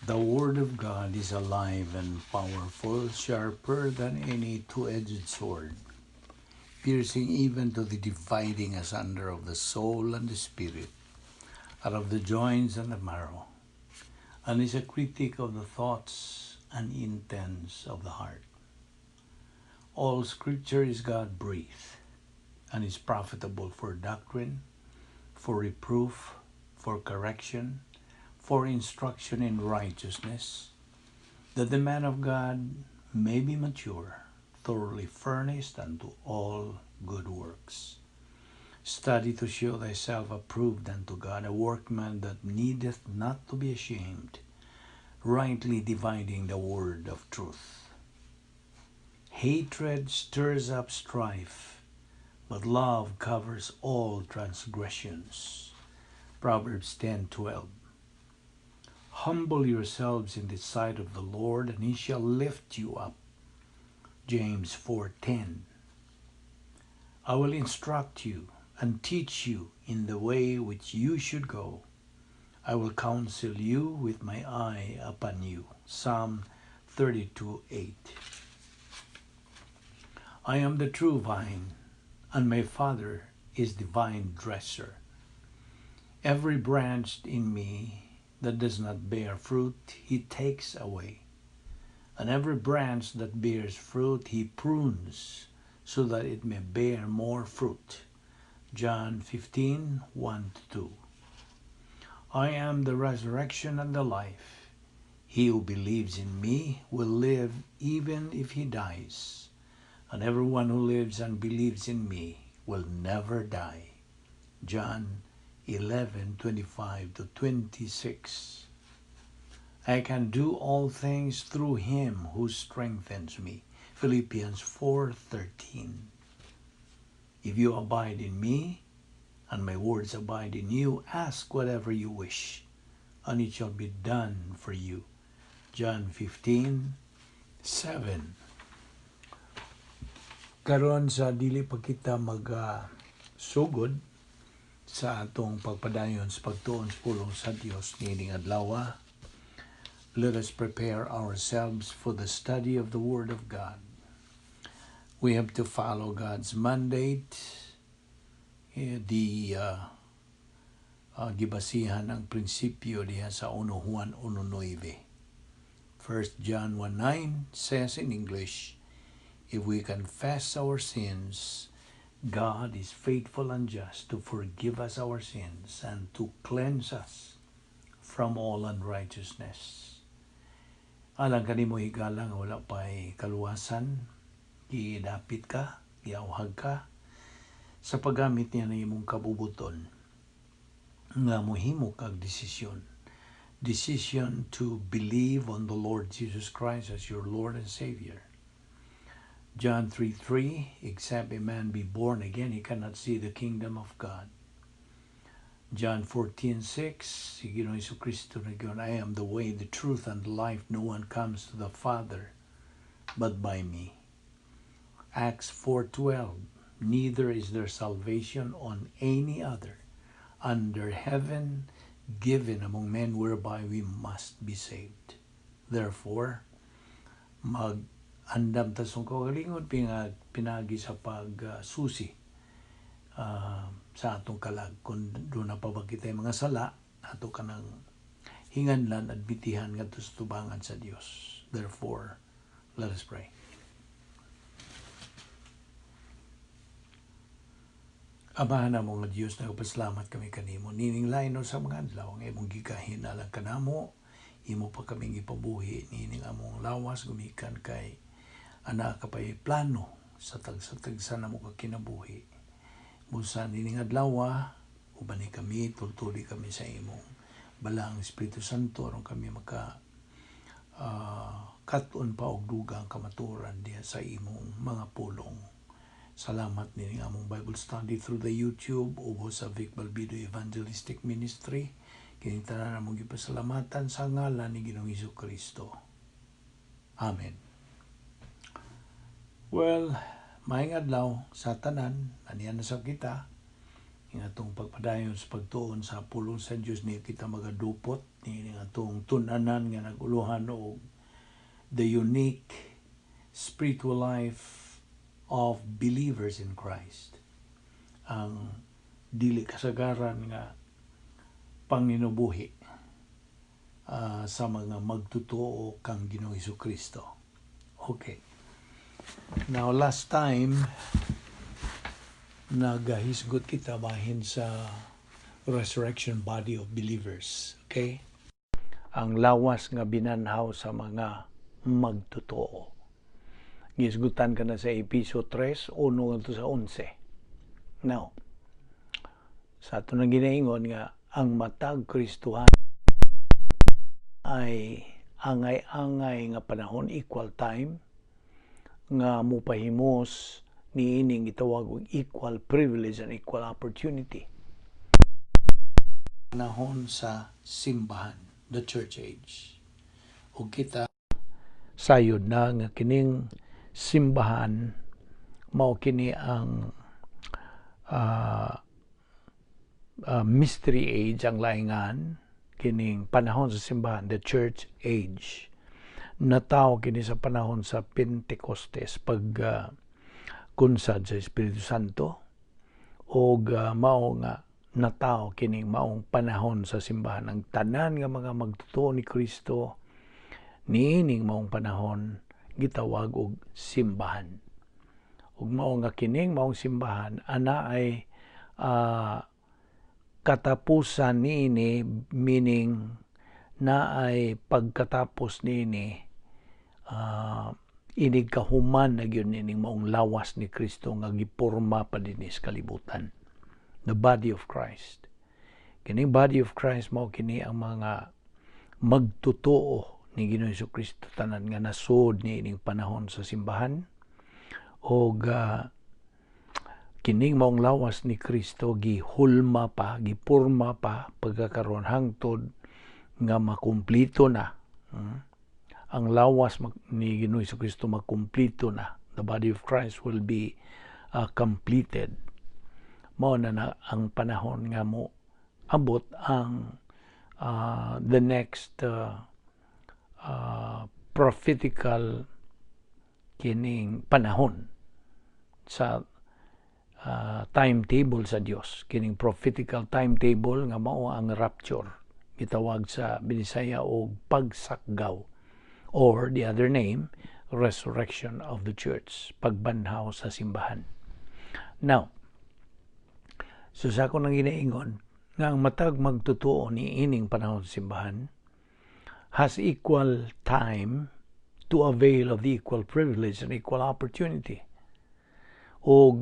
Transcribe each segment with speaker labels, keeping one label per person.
Speaker 1: The Word of God is alive and powerful, sharper than any two-edged sword, piercing even to the dividing asunder of the soul and the spirit, out of the joints and the marrow, and is a critic of the thoughts and intents of the heart. All Scripture is God-breathed, and is profitable for doctrine, for reproof, for correction, for instruction in righteousness, that the man of God may be mature, thoroughly furnished unto all good works. Study to show thyself approved unto God, a workman that needeth not to be ashamed, rightly dividing the word of truth. Hatred stirs up strife, but love covers all transgressions. Proverbs 10:12. Humble yourselves in the sight of the Lord, and he shall lift you up. James 4:10. I will instruct you and teach you in the way which you should go. I will counsel you with my eye upon you. Psalm 32:8. I am the true vine, and my Father is the vine dresser. Every branch in me that does not bear fruit, he takes away. And every branch that bears fruit, he prunes, so that it may bear more fruit. John 15:1-2. I am the resurrection and the life. He who believes in me will live even if he dies. And everyone who lives and believes in me will never die. John 11:25-26. I can do all things through him who strengthens me. Philippians 4:13. If you abide in me, and my words abide in you, ask whatever you wish, and it shall be done for you. John 15:7. Karon sa dili pa kita sugod sa atong pagpadayon sa pagtuon sa pulong sa Dios niining adlaw, let us prepare ourselves for the study of the Word of God. We have to follow God's mandate, gibasihan ang prinsipyo diha sa 1 Juan 1:9. 1 John 1:9 says in English, if we confess our sins, God is faithful and just to forgive us our sins and to cleanse us from all unrighteousness. Alang kanimo higala nga wala pa'y kaluwasan, idapit ka, iawhag ka, sa paggamit niya na imong kabubuton, nga mohimo kag desisyon. Decision to believe on the Lord Jesus Christ as your Lord and Savior. John 3:3, except a man be born again, he cannot see the kingdom of God. John 14:6, si Ginoong Jesucristo nagyon, I am the way, the truth, and the life. No one comes to the Father but by me. Acts 4:12, neither is there salvation on any other under heaven given among men whereby we must be saved. Therefore, andam ta sung kaugalingon pinagi sa pagsusi sa atong kalag kung doon na pa ba kita mga sala ato kanang hinganlan at bitihan ngadto sa tubangan sa Dios. Therefore, let us pray. Amahan na mo nga Diyos, nagpasalamat kami kanimo. Nining lain sa mga adlaw nga imong gigahin alang kanamo, imo pa kaming ipabuhi nining among lawas gumikan kay ana ka pa'y plano sa tagsa na mo kinabuhi. Busa nining adlaw, ubani kami, tultuli kami sa imong balang Espiritu Santo, aron kami katon pa og dugang kamaturan diha sa imong mga pulong. Salamat nining among Bible study through the YouTube ubo sa Balbido Evangelistic Ministry. Kining tanan among gipasalamatan sa ngalan ni Ginoong Jesucristo. Amen. Well, maayong adlaw sa tanan, aniyan na sa kita. Nga itong pagpadayon sa pagtuon sa pulong sa Diyos niya kita magadupot. Nga itong tunanan nga naguluhan o the unique spiritual life of believers in Christ. Ang dili kasagaran nga panginubuhi sa mga magtotoo kang Ginoong Hesukristo. Okay. Now, last time, nagahisgot kita bahin sa resurrection body of believers. Okay? Ang lawas nga binanhaw sa mga magtotoo. Gisgutan ka na sa Episo 3, 1 sa 11. Now, sa ito na ginaingon nga, ang matag Kristuhan ay angay-angay nga panahon, equal time, nga mupahimos niining itawag og equal privilege and equal opportunity. Panahon sa simbahan, the church age. O kita sayod na nga kining simbahan mao kini ang mystery age ang laingan, kining panahon sa simbahan, the church age. Nataw kini sa panahon sa Pentecostes pag kunsad sa Espiritu Santo o mao nga nataw kining maong panahon sa simbahan. Ang tanan nga mga magtotoo ni Kristo niining maong panahon gitawag og simbahan. Ug mao nga kining maong simbahan ana ay katapusan niini, meaning na ay pagkatapos niini inig kahuman na gyud nining maong lawas ni Kristo nga giporma pa dinhi sa kalibutan, the body of Christ. Kining body of Christ mao kini ang mga magtotoo ni Ginoong Hesukristo tanan nga nasud niining panahon sa simbahan. O kining maong lawas ni Kristo gihulma pa, giporma pa pagkakaroon hangtod nga makumplito na. Ang lawas ni Ginoong Hesukristo makumplito na. The body of Christ will be completed. Mao na ang panahon nga mo abot ang the next prophetical kining panahon sa timetable sa Dios. Kining prophetical timetable nga mao ang rapture, gitawag sa Bisaya og pagsakgaw, or the other name, resurrection of the church, pagbanhaw sa simbahan. Now, so sa ako nang ginaingon nga ang matag magtotoo ni ining panahon sa simbahan has equal time to avail of the equal privilege and equal opportunity. O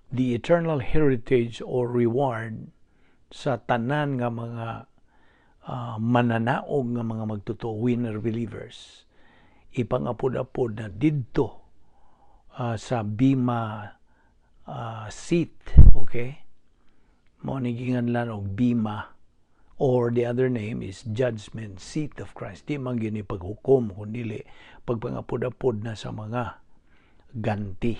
Speaker 1: the eternal heritage or reward sa tanan nga mga mananaog nga mga magtotoo, winner believers, ipangapod-apod na didto sa bima seat, okay? Mao ni ginganlan og bima, or the other name is judgment seat of Christ. Di man gini paghukom, kundi pagpangapod-apod na sa mga ganti,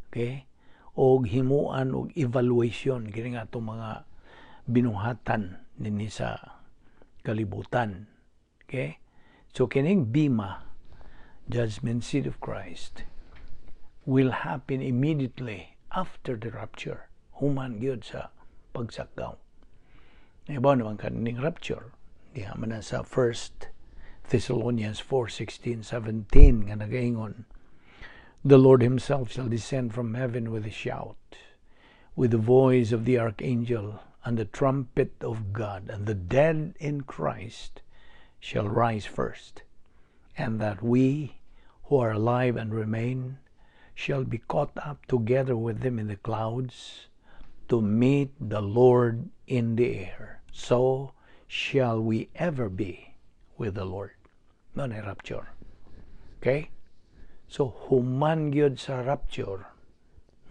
Speaker 1: okay? Og himuan og evaluation kini nga atong mga binuhatan dinhi sa kalibutan, okay? So kining bima, judgment seat of Christ, will happen immediately after the rapture, human gyud sa pagsakgaw. Ibaw naman kaning rapture, diha man sa 1 Thessalonians 4:16-17 nga nagaingon, the Lord himself shall descend from heaven with a shout, with the voice of the archangel, and the trumpet of God, and the dead in Christ shall rise first, and that we who are alive and remain shall be caught up together with them in the clouds to meet the Lord in the air. So shall we ever be with the Lord. No na rapture. Okay? So human gyud sa rapture,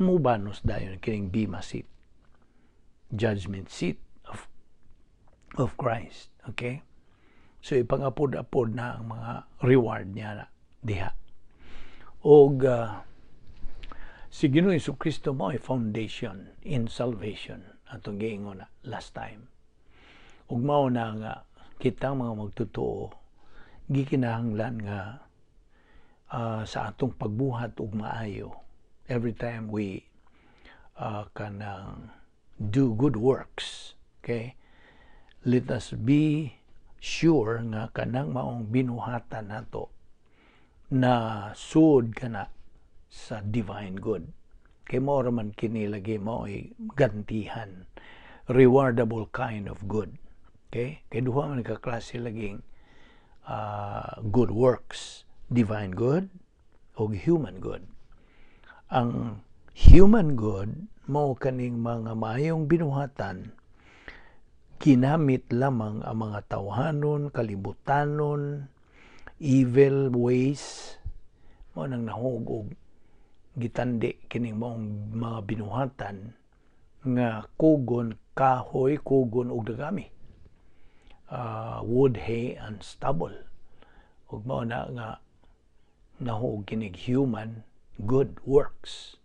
Speaker 1: mubanos dayon kining bima seat, judgment seat of Christ. Okay? So ipangapod-apod na ang mga reward niya na diha. Og Si Ginoong Jesucristo mo ay foundation in salvation. Atong giingon na last time. Ug mao na nga kitang mga magtotoo gikinahanglan nga sa atong pagbuhat ug maayo. Every time we can do good works, okay? Let us be sure nga kanang maong binuhatan nato na sud kana sa divine good. Kay mo raman kini lagi mo ay gantihan, rewardable kind of good. Okay? Kay duha man ka klase laging good works, divine good o human good. Ang human good mo kaning mga maayong binuhatan ginamit lamang ang mga tawhanon, kalibutanon, evil ways mo nang nahugog gitandi kining maong mga binuhatan nga kugon kahoy, kugon og dagami, wood, hay, and stubble. Ug mao na nga nahug kining human good works.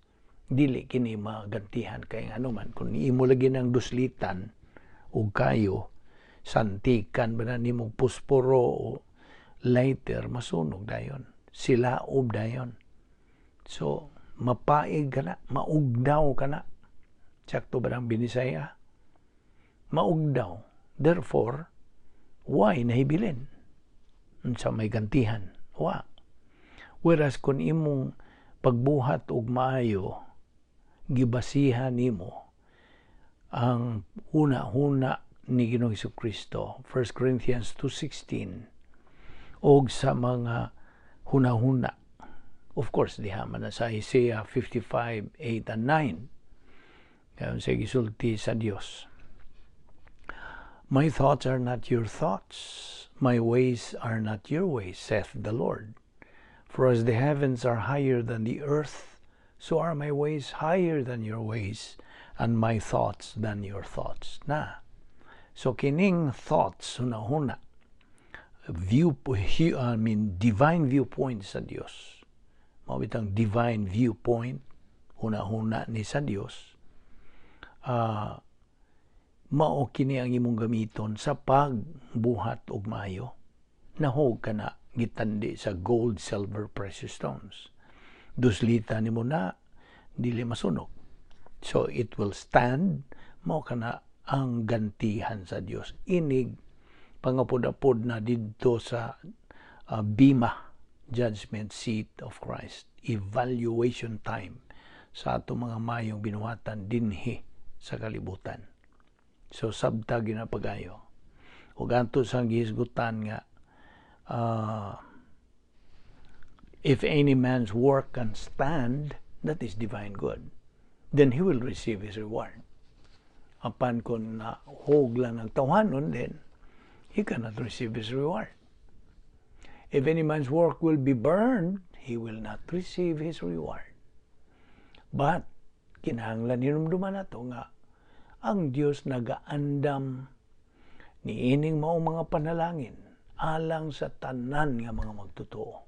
Speaker 1: Dili kini magantihan kay ano man kung imo lagi ng duslitan og kayo, santikan ba na nimong pusporo o lighter, masunog dayon. Silaob dayon. So, mapaig ka na, maugdaw ka na. Sakto ba ng binisaya? Maugdaw. Therefore, why nahibilin? Sa may gantihan. Wa. Whereas kung imong pagbuhat og maayo, gibasihan nimo ang huna-huna ni Ginoong Jesucristo, 1 Corinthians 2:16, og sa mga huna-huna. Of course, diha man na sa Isaiah 55:8 and 9. Kaya sa gisulti sa Dios. My thoughts are not your thoughts. My ways are not your ways, saith the Lord. For as the heavens are higher than the earth, so are my ways higher than your ways, and my thoughts than your thoughts. Na. So kining thoughts, huna-huna, divine viewpoint sa Dios. Mawitang divine viewpoint, huna-huna ni sa Dios. Mao kini ang imong gamiton sa pagbuhat og maayo. Nahog ka na gitandi sa gold, silver, precious stones. Duslita nimo na dili masunog. So it will stand. Mao kana ang gantihan sa Dios. Inig pangapod-apod na didto sa bima, judgment seat of Christ, evaluation time sa ato mga mayong binuhatan dinhi sa kalibutan. So sabtag na pagayo. Ug anto sang gihisgutan nga if any man's work can stand, that is divine good, then he will receive his reward. Apan kung nahog lang ng tawhanon, then he cannot receive his reward. If any man's work will be burned, he will not receive his reward. But kinahanglan hinumduman nato nga ang Dios nagaandam ni ining maong mga panalangin alang sa tanan nga mga magtotoo.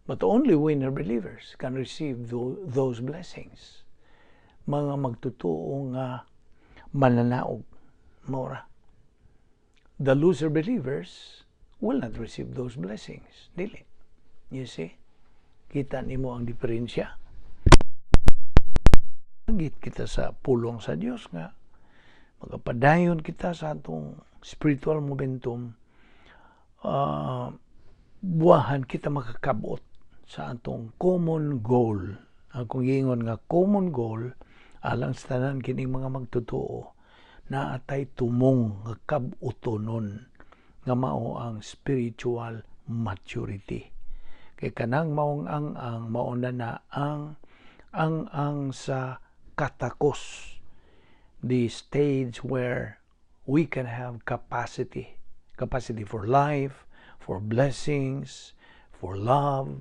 Speaker 1: But only winner believers can receive those blessings. Mga magtotoo nga mananaog, mora. The loser believers will not receive those blessings. Dili. You see? Kita nimo ang diferensya. Git kita sa pulong sa Dios nga magapadayon kita sa atong spiritual momentum, buwahan kita makakabot sa atong common goal. Akong giingon nga common goal alang sa tanan kining mga magtotoo na atay tumong nga kabutonon nga mao ang spiritual maturity. Kay kanang maong ang mauna na ang sa katakos, the stage where we can have capacity for life, for blessings, for love,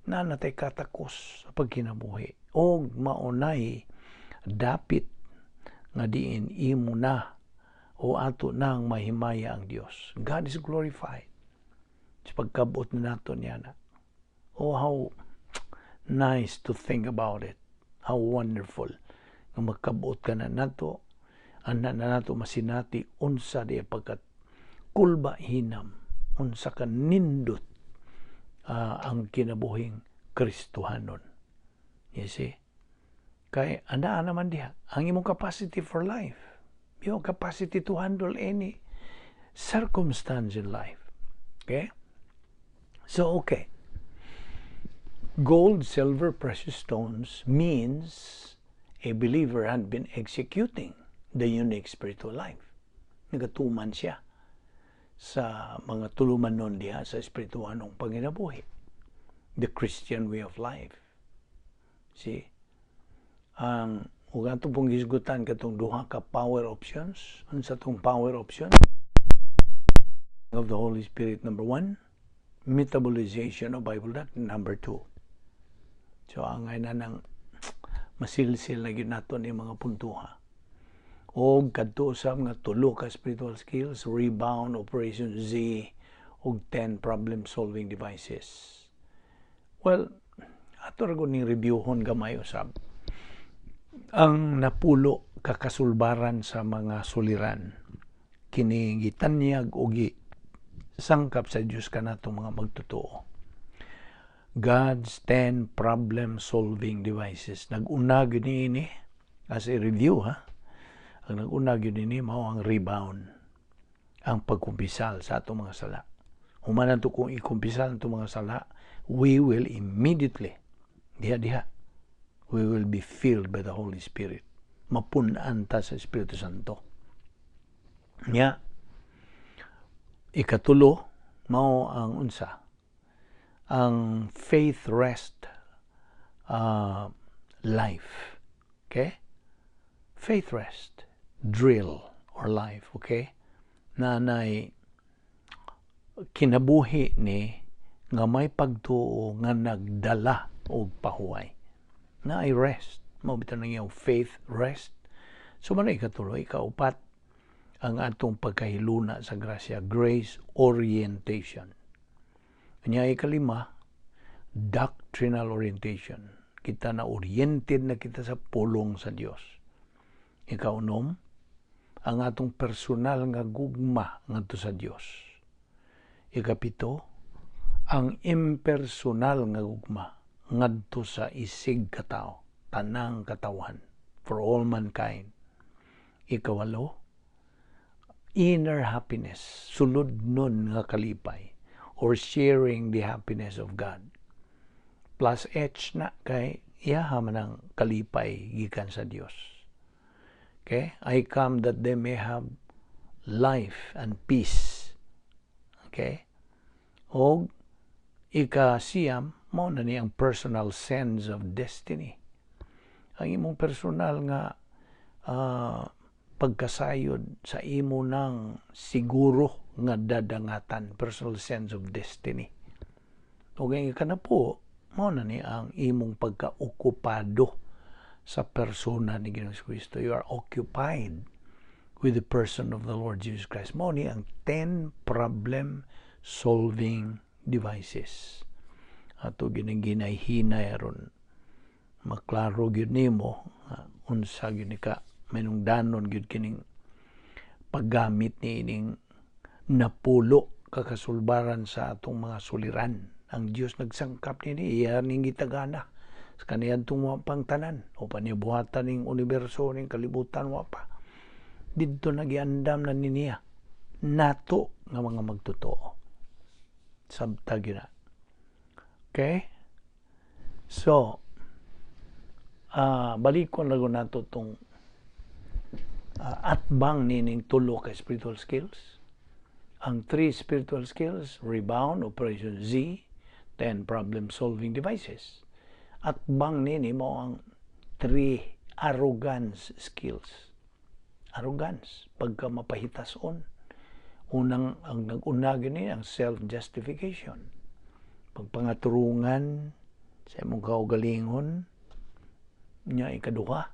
Speaker 1: na natay katakos sa pagkinabuhi. O maunay dapit nga diin imo na o ato nang mahimaya ang Dios. God is glorified sa pagkabot na nato niya na. Oh, how Nice to think about it. How wonderful. Nga magkabuot ka na nato, na nato masinati, unsa di pagkat kulba hinam, unsa ka nindot ang kinabuhing Kristohanon. You see? Kay ana naman diha, ang imong capacity for life, your capacity to handle any circumstance in life. Okay? So, okay. Gold, silver, precious stones means a believer had been executing the unique spiritual life. Nagatuman siya sa mga tuluman nun diha sa espirituanong panginabuhi. The Christian way of life. See? Ang ugato pong gisgutan katong duha ka power options. Unsa tong power option? Of the Holy Spirit, number 1. Metabolization of Bible doctrine, number 2. So, ang ay na ng masilsil na yun nato ni mga puntuha. O kadto sa mga tulo ka spiritual skills, rebound, Operation Z, o 10 problem-solving devices. Well, ato rin ni reviewhon gamay usab. Ang napulo kakasulbaran sa mga suliran, kini gitanyag o sangkap sa Diyos ka natong mga magtotoo. God's 10 problem-solving devices. Nag-unag yun ini, as a review ang nag-unag yun ini, mao ang rebound, ang pagkumpisal sa atong mga sala. Humanan to kung ikumpisal itong mga sala, we will immediately, we will be filled by the Holy Spirit. Mapunan ta sa Espiritu Santo. Nya, ikatulo, mao ang unsa, ang faith rest life. Okay? Faith rest drill or life. Okay? Nanay kinabuhi ni nga may pagtuo nga nagdala og pahuway. Na ay rest. Mabitan ng iyong faith rest. So, manay ikatulo, ikaupat, ang atong pagkahiluna sa grasya, grace orientation. Kanya ikalima, doctrinal orientation. Kita na oriented na kita sa pulong sa Dios. Ikaunom, ang atong personal nga gugma ngadto sa Dios. Ikapito, ang impersonal nga gugma ngadto sa isig katao, tanang katawan, for all mankind. Ikawalo, inner happiness, sulod nun nga kalipay, or sharing the happiness of God. Plus H na kay iyaha man ang kalipay gikan sa Dios. Okay? I come that they may have life and peace. Okay? O ikasiyam, mao na ni ang personal sense of destiny. Ang imong personal nga pagkasayod sa imo ng siguro nga dadangatan, personal sense of destiny. O ganyan ka na po, mao na ni ang imong pagkaokupado sa persona ni Ginoong Kristo. You are occupied with the person of the Lord Jesus Christ. Mao ni ang 10 problem-solving devices. Ato ginay-hinay aron maklaro gyud nimo unsa gyud ni ka menungdanon gyud kining paggamit ni ining napulo kakasulbaran sa atong mga suliran. Ang Dios nagsangkap nini iya ning gitagana sa kaniadtong pangtanan o panibuhatan ning universo ning kalibutan wa pa didto nagiandam na niya nato nga mga magtotoo sabtag yun na. Okay? So, balikon lang nato itong atbang nining tulo ka spiritual skills. Ang 3 spiritual skills, rebound, Operation Z, 10 problem-solving devices. Atbang nini mo ang 3 arrogance skills. Arrogance, pagka mapahitason. Unang, ang nag-unag ni ang self-justification. Pagpangaturungan sa imong kaugalingon, nya ikaduha,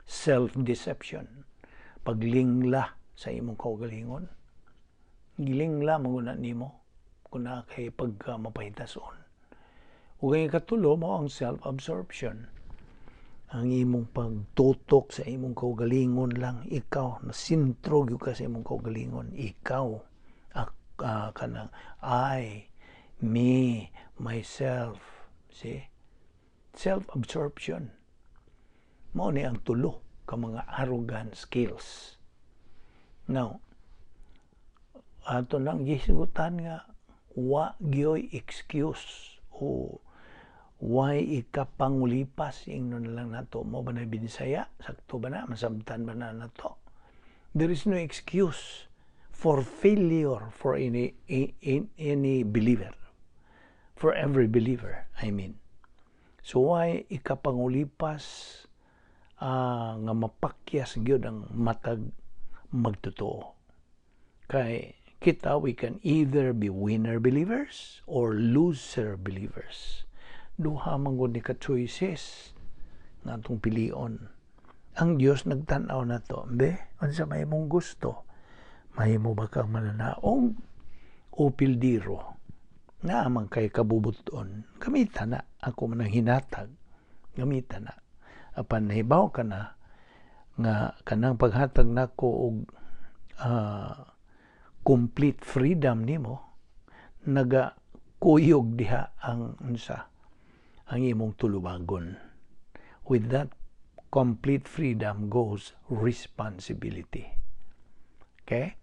Speaker 1: self-deception. Paglingla sa imong kaugalingon. Gilingla maguna nimo kung na kay pagka mapahitason. Ug ang ikatulo mo ang self-absorption. Ang imong pagtutok sa imong kaugalingon lang, ikaw na sintro gyud ka sa imong kaugalingon, ikaw kanang I, me, myself. See? Self-absorption. Mao ni ang tulo ka mga arrogant skills. Now, ato nang gisigutan nga wa gyoy excuse o why ikapangulipas ingnon na lang nato. Mo ba na Binisaya? Sakto ba na? Masabtan ba na nato? There is no excuse for failure for any believer. For every believer, I mean. So why ikapangulipas nga mapakyas gyud ang matag magtotoo? Kay kita, we can either be winner believers or loser believers. Duha man gud ni ka choices nga atong pilion. Ang Dios nagtan-aw nato, unsa may mong gusto? Mahimo ba kang mananaog o pildiro? Na man kay kabubuton, gamitan na. Ako man ang hinatag, gamitan na. Apan nahibaw ka na nga kanang paghatag nako og complete freedom nimo, nagakuyog diha ang ang imong tulubagon. With that complete freedom goes responsibility. Okay?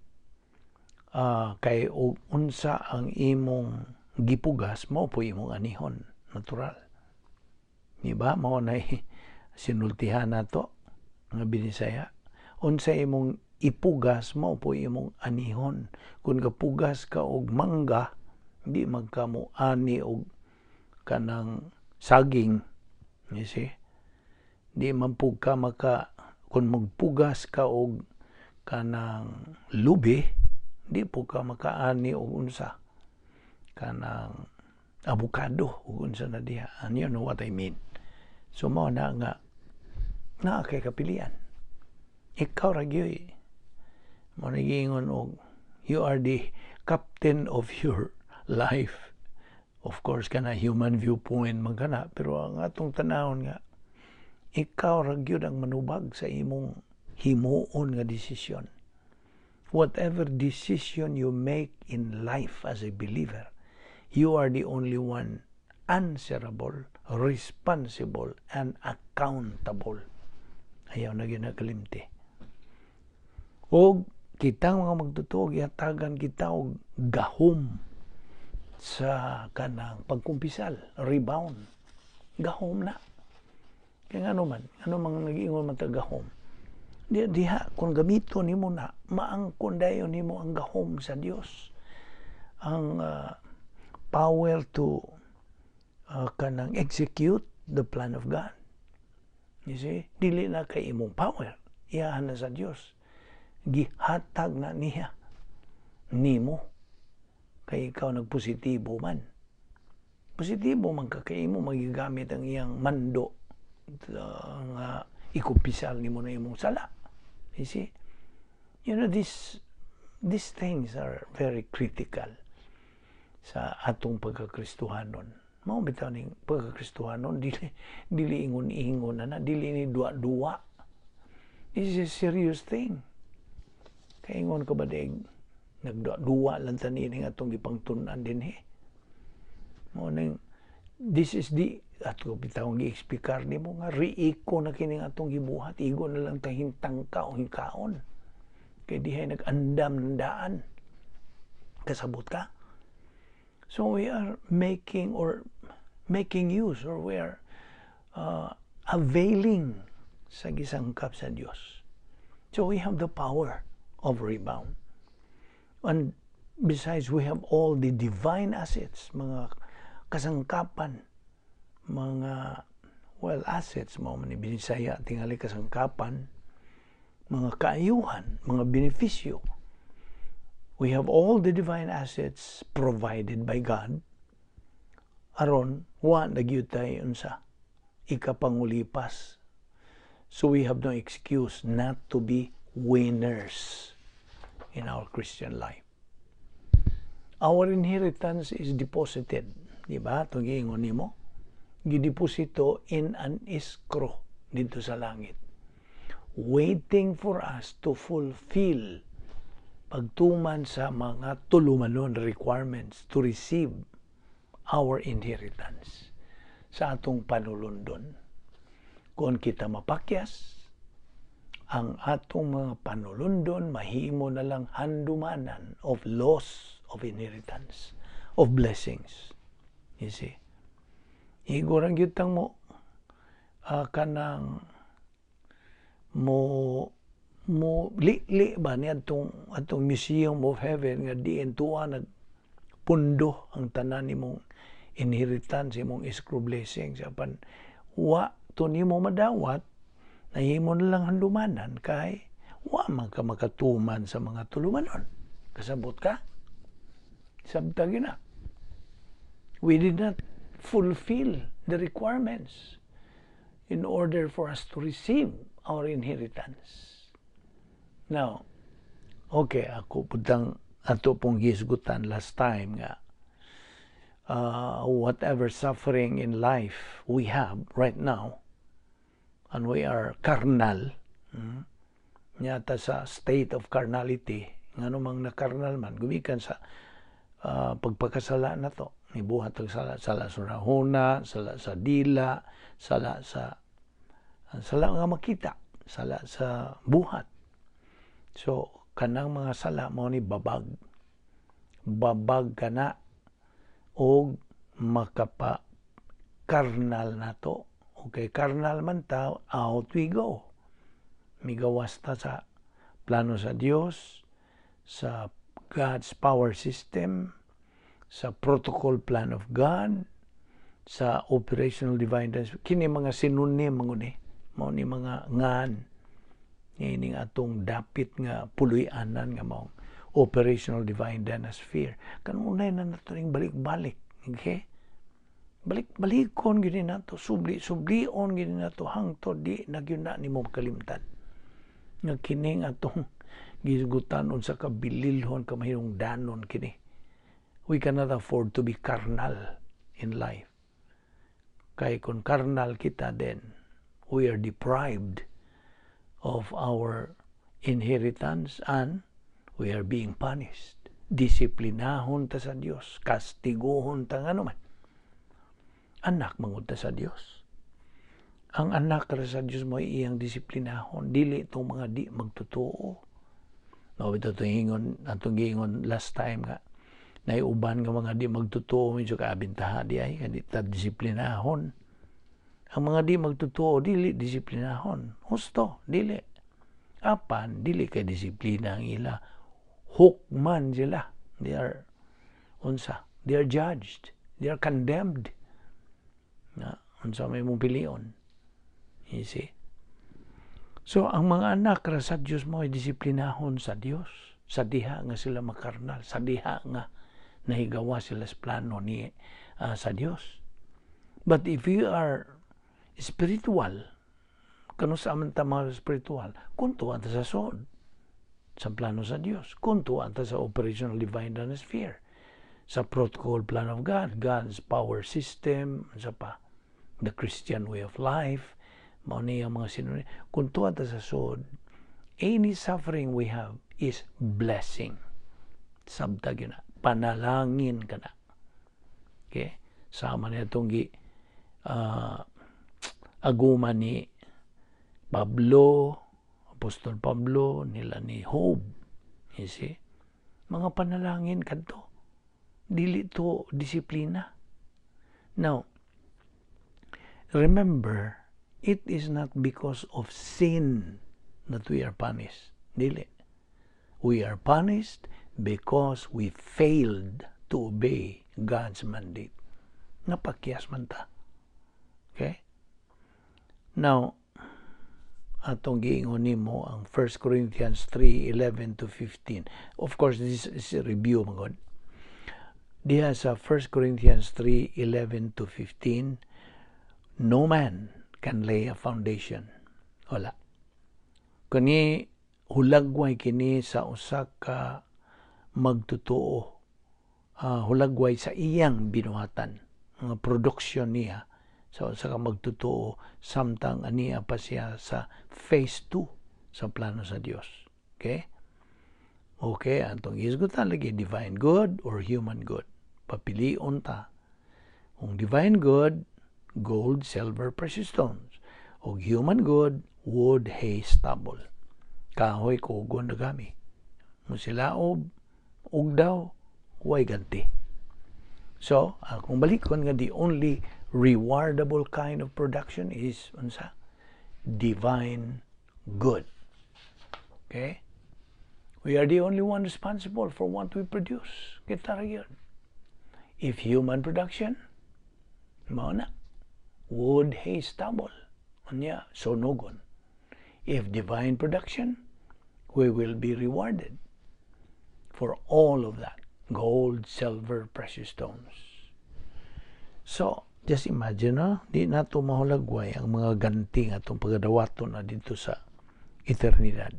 Speaker 1: Kay unsa ang imong gipugas mo po imong anihon, natural. Diba? Mao na sinultihan nato nga Binisaya. Unsa imong ipugas mo po imong anihon. Kung kapugas ka og mangga, di magkamo ani og kanang saging. You see? Di man pug ka kung magpugas ka og kanang lubi, di po ka makaani og unsa kanang avocado ug unsa na diha. And you know what I mean. So mao na nga kay kapilian. Ikaw ra gyoy mo nagingon og you are the captain of your life. Of course kana human viewpoint man kana, pero ang atong tanawon nga ikaw ra gyud ang manubag sa imong himuon nga desisyon. Whatever decision you make in life as a believer, you are the only one answerable, responsible, and accountable. Ayaw na ginakalimti. O kitang mga magtutuog, ihatagan kita og gahom sa kanang pagkumpisal, rebound. Gahom na. Kaya ano man nag-iingon man gahom. Diha, kung gamito nimo na, maangkon dayon nimo ang gahom sa Dios. Ang power to kanang execute the plan of God. You see? Dili na kay imong power. Iyahan na sa Dios. Gihatag na niya nimo. Kay ikaw nagpositibo man. Positibo man ka kay imo magigamit ang iyang mando nga ikupisal nimo na imong sala. You see? You know, these things are very critical sa atong pagkakristohanon. Mao bitaw ning pagkakristohanon, dili ingon-ingon na, dili ni duwa-duwa. This is a serious thing. Kaingon ka ba dig nagduwa lang tani ning atong gipangtun-an dinhi. Mao ning this is the ato bitaw gi-explicar nimo nga riiko na kining atong gibuhat, igo na lang tahintang ka o hikaon. Kay dihay nag-andam ng daan. Kasabot ka. So we are making use, or we are availing sa gisangkap sa Dios. So we have the power of rebound. And besides, we have all the divine assets, mga kasangkapan, mga assets mo man ni Binisaya, tingali kasangkapan, mga kaayuhan, mga benepisyo. We have all the divine assets provided by God. Aron, wa nagyud tayo unsa ikapangulipas. So we have no excuse not to be winners in our Christian life. Our inheritance is deposited. Diba? Ito giingon nimo. gideposito in an escrow dito sa langit, waiting for us to fulfill pagtuman sa mga tulumanon requirements to receive our inheritance sa atong panulundon. Kung kita mapakyas, ang atong mga panulundon mahimo na lang handumanan of loss of inheritance, of blessings. You see? Igorang yutang mo kanang mo li ba ni atong Museum of Heaven nga diin tuwa nagpundo ang tanan nimong inheritance, imong escrow blessings apan wa to nimo madawat, nahimo na lang handumanan kay wa man ka makatuman sa mga tulumanon. Kasabot ka? Sabta gina. We did not fulfill the requirements in order for us to receive our inheritance. Now, okay, ako putang ato pong gisgutan last time nga whatever suffering in life we have right now, and we are carnal, nyata sa state of carnality, nga namang na carnal man, gumikan sa pagpakasala na to. Ibuhat ang sala sa rahona, sala sa dila, sala nga makita, sala sa buhat. So, kanang mga sala mo ni babag ka na o makapa karnal na to. Okay, karnal man ta, out we go. Migawas ta sa plano sa Diyos, sa God's power system, sa protocol plan of God, sa operational divine dance. Kini mga sinunim manguni, mao ni mga ngan. Ining atong dapit nga puloy-anan nga mao operational divine dynasty. Kanunay na nato ning balik-balik, okay? Balik-balikon gid nato, subli-sublion gid nato hangtod di nagyuna nimo makalimtan. Nga kining atong gisgutanon sa kabililhon kamahirong danon kini. We cannot afford to be carnal in life. Kay kung carnal kita, then we are deprived of our inheritance and we are being punished. Disiplinahon ta sa Dios, kastiguhon ta ngano man. Anak mangud ta sa Dios. Ang anak ra sa Dios mo iyang disiplinahon, dili itong mga di magtotoo. No, ito atong giingon last time nga naiuban nga mga di magtotoo medyo kaabintaha di ay kadi ta disiplinahon. Ang mga di magtotoo dili disiplinahon. Husto dili. Apan dili kay disiplina ang ila. Hukman sila. They are judged. They are condemned. Na unsa may mong pilion. You see? So ang mga anak ra sa Dios mo ay disiplinahon sa Dios. Sa diha nga sila makarnal, sa diha nga nahigawa sila sa plano ni sa Dios. But if you are spiritual, kano sa aman ta mga spiritual, kuntuan ta sa sod, sa plano sa Dios, kuntuan ta sa operational divine dynasty, sa protocol plan of God, God's power system, sa pa, the Christian way of life, mao niya mga sinunod, kuntuan ta sa sod. Any suffering we have is blessing. Sabtag yun na, panalangin ka na. Okay? Sama na itong aguma ni Pablo, Apostol Pablo, nila ni Job. You see? Mga panalangin kadto. Dili to disiplina. Now, remember, it is not because of sin that we are punished. Dili. We are punished because we failed to obey God's mandate. Napakyas man ta. Okay? Now, atong giingon nimo ang 1 Corinthians 3:11 to 15. Of course, this is a review mga God. Diha sa 1 Corinthians 3:11 to 15, no man can lay a foundation. Wala. Kani hulagway kini sa usa ka magtotoo. Hulagway sa iyang binuhatan. Ang production niya So sa ka magtotoo samtang aniya pa siya sa phase 2 sa plano sa Dios. Okay? Okay, antong isgutan lagi divine good or human good. Papilion ta. Kung divine good, gold, silver, precious stones. O human good, wood, hay, stubble. Kahoy, kugon, dagami. Musilaob, ugdaw, huwag ganti. So, kung balikon nga the only rewardable kind of production is unsa? Divine good. Okay? We are the only one responsible for what we produce. Kita ra yun. If human production, mao na. Wood, hay, stubble. Unya, sonogon. If divine production, we will be rewarded for all of that. Gold, silver, precious stones. So, just imagine, di na ito mahulagway ang mga ganti nga itong pagadawaton na dito sa eternidad.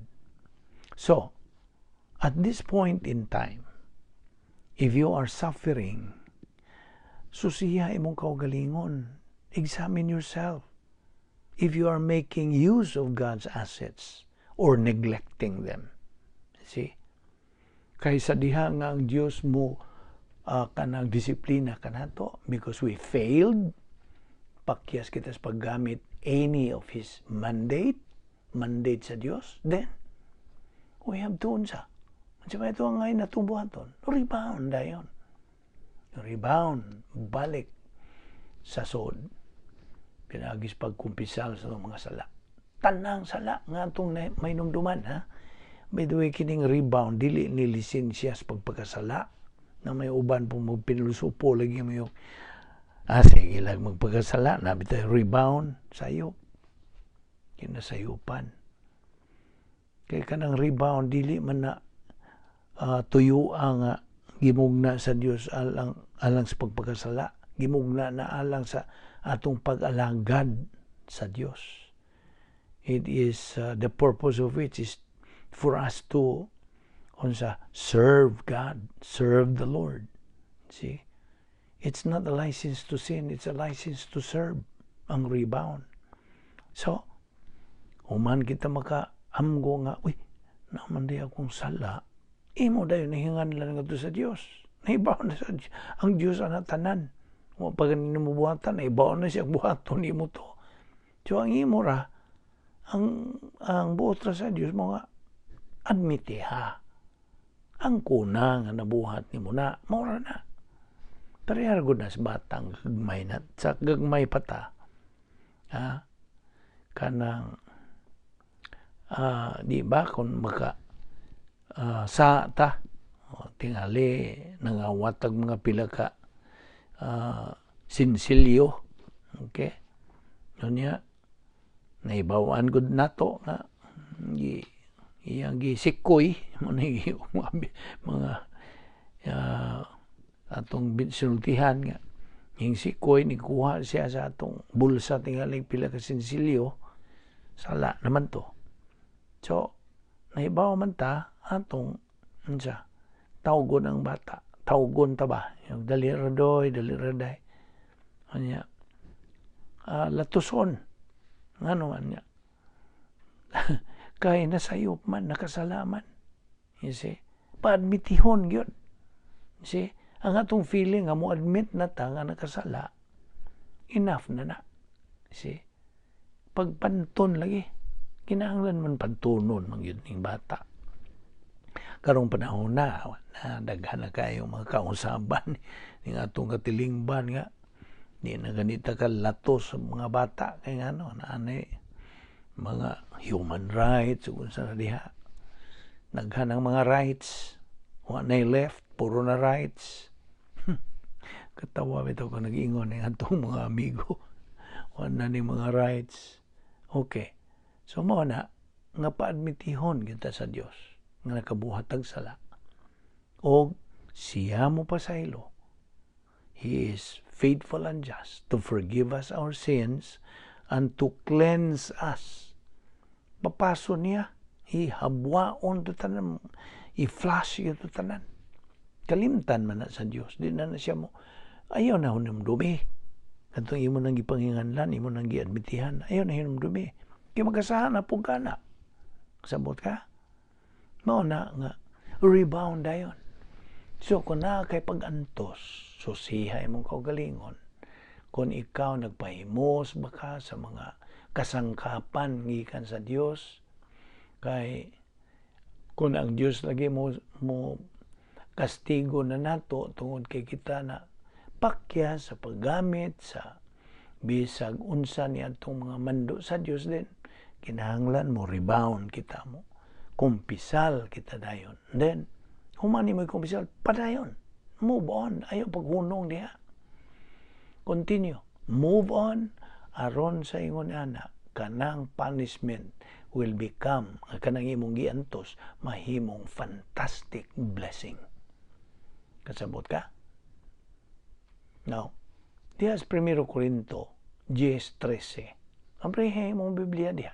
Speaker 1: So, at this point in time, if you are suffering, susiya imong kaugalingon. Examine yourself. If you are making use of God's assets or neglecting them. See? Kaysa diha nga ang Diyos mo kanang disiplina kanato because we failed, pakyas kita sa paggamit any of His mandate sa Diyos, then we have to unsa. Sa ito ang ngayon natubuhaton. Rebound dayon. Rebound. Balik sa sod. Pinagis pagkumpisal sa mga sala. Tanang sala nga itong may nungduman, ha? By the way, kining rebound, dili ni lisensya sa pagpagkasala na may uban pong magpinulusupo lagi mo yung sige lang magpagkasala. Nabi tayo rebound, sayop. Kinasayupan. Kaya kanang rebound, dili man na tuyo ang gimugna sa Dios alang sa pagpagkasala, gimugna na alang sa atong pag-alagad sa Dios. It is the purpose of which is for us to serve God, serve the Lord. See, it's not a license to sin, it's a license to serve. Ang rebound. So, human kita maka-amgo nga, naman di akong sala. Imo dayo nahingan lang ito sa Diyos. Naibaw na sa Diyos. Ang Diyos ang tanan. Pag mo buhatan, naibaw na siya buhaton imo to. So ang imo ra, ang buot ra sa Diyos mga admitiha. Ang kuna nga nabuhat ni mo na, maura na. Pero yaragod na sa batang gagmay na, sa gagmay pata. Kanang, di ba kung sa ta tingali nangawatag mga pila ka sinsilyo, okay, nunya naibawan gud nato nga iyang gisikoy mo ni mga atong sinultihan nga yung sikoy ni kuha siya sa atong bulsa tingali pila ka sinsilyo, sala naman to. So naibaw man ta atong tawgon ang bata. Tawgon ta ba? Yung daliradoy, daliraday. Anya, latuson. Ano man niya? Kaya nasayop man, nakasalaman. You see? Pa-admitihon yun. You see? Ang atong feeling nga mo admit na ta nga nakasala, enough na na. You see? Pagpanton lagi. Kinahanglan man pantunon mang yun ng bata. Karong panahon na daghan na kayo mga kausaban ng atong katilingban nga di na ganita ka latos sa mga bata kay ano naanay mga human rights kung sa diha daghan ang mga rights wa na left puro na rights. Katawa bitaw ko nag-ingon ng atong mga amigo wa na ni mga rights. Okay, so mo na nga paadmitihon kita sa Dios nga nakabuhatag sala. O siya mo pasaylo. He is faithful and just to forgive us our sins and to cleanse us. Papaso niya, ihabwaon to tanan, i-flush ito tanan. Kalimtan man na sa Diyos. Di na siya mo, ayaw na hunong dumi. Katong imo nang gipanghinganlan, imo nang giadmitihan, ayon na hinumdumi. Kaya magasahan na po ka na. Sabot ka? Mao na nga, rebound dayon. So, kung na kay pag-antos, susihay mong kaugalingon, kung ikaw nagpahimos baka sa mga kasangkapan gikan sa Dios, kay kung ang Dios lagi mo kastigo na nato tungod kay kita na pakya sa paggamit sa bisag unsa ni atong mga mando sa Dios din, kinahanglan mo rebound kita mo, kumpisal kita dayon. Then humani mo kumpisal padayon, move on, ayo paghunong diha, continue, move on, aron sa ingon ana kanang punishment will become, kanang imong giantos mahimong fantastic blessing. Kasabot ka? Now, diha sa 1 Corinto 10:13. Amprehe mong Biblia diha.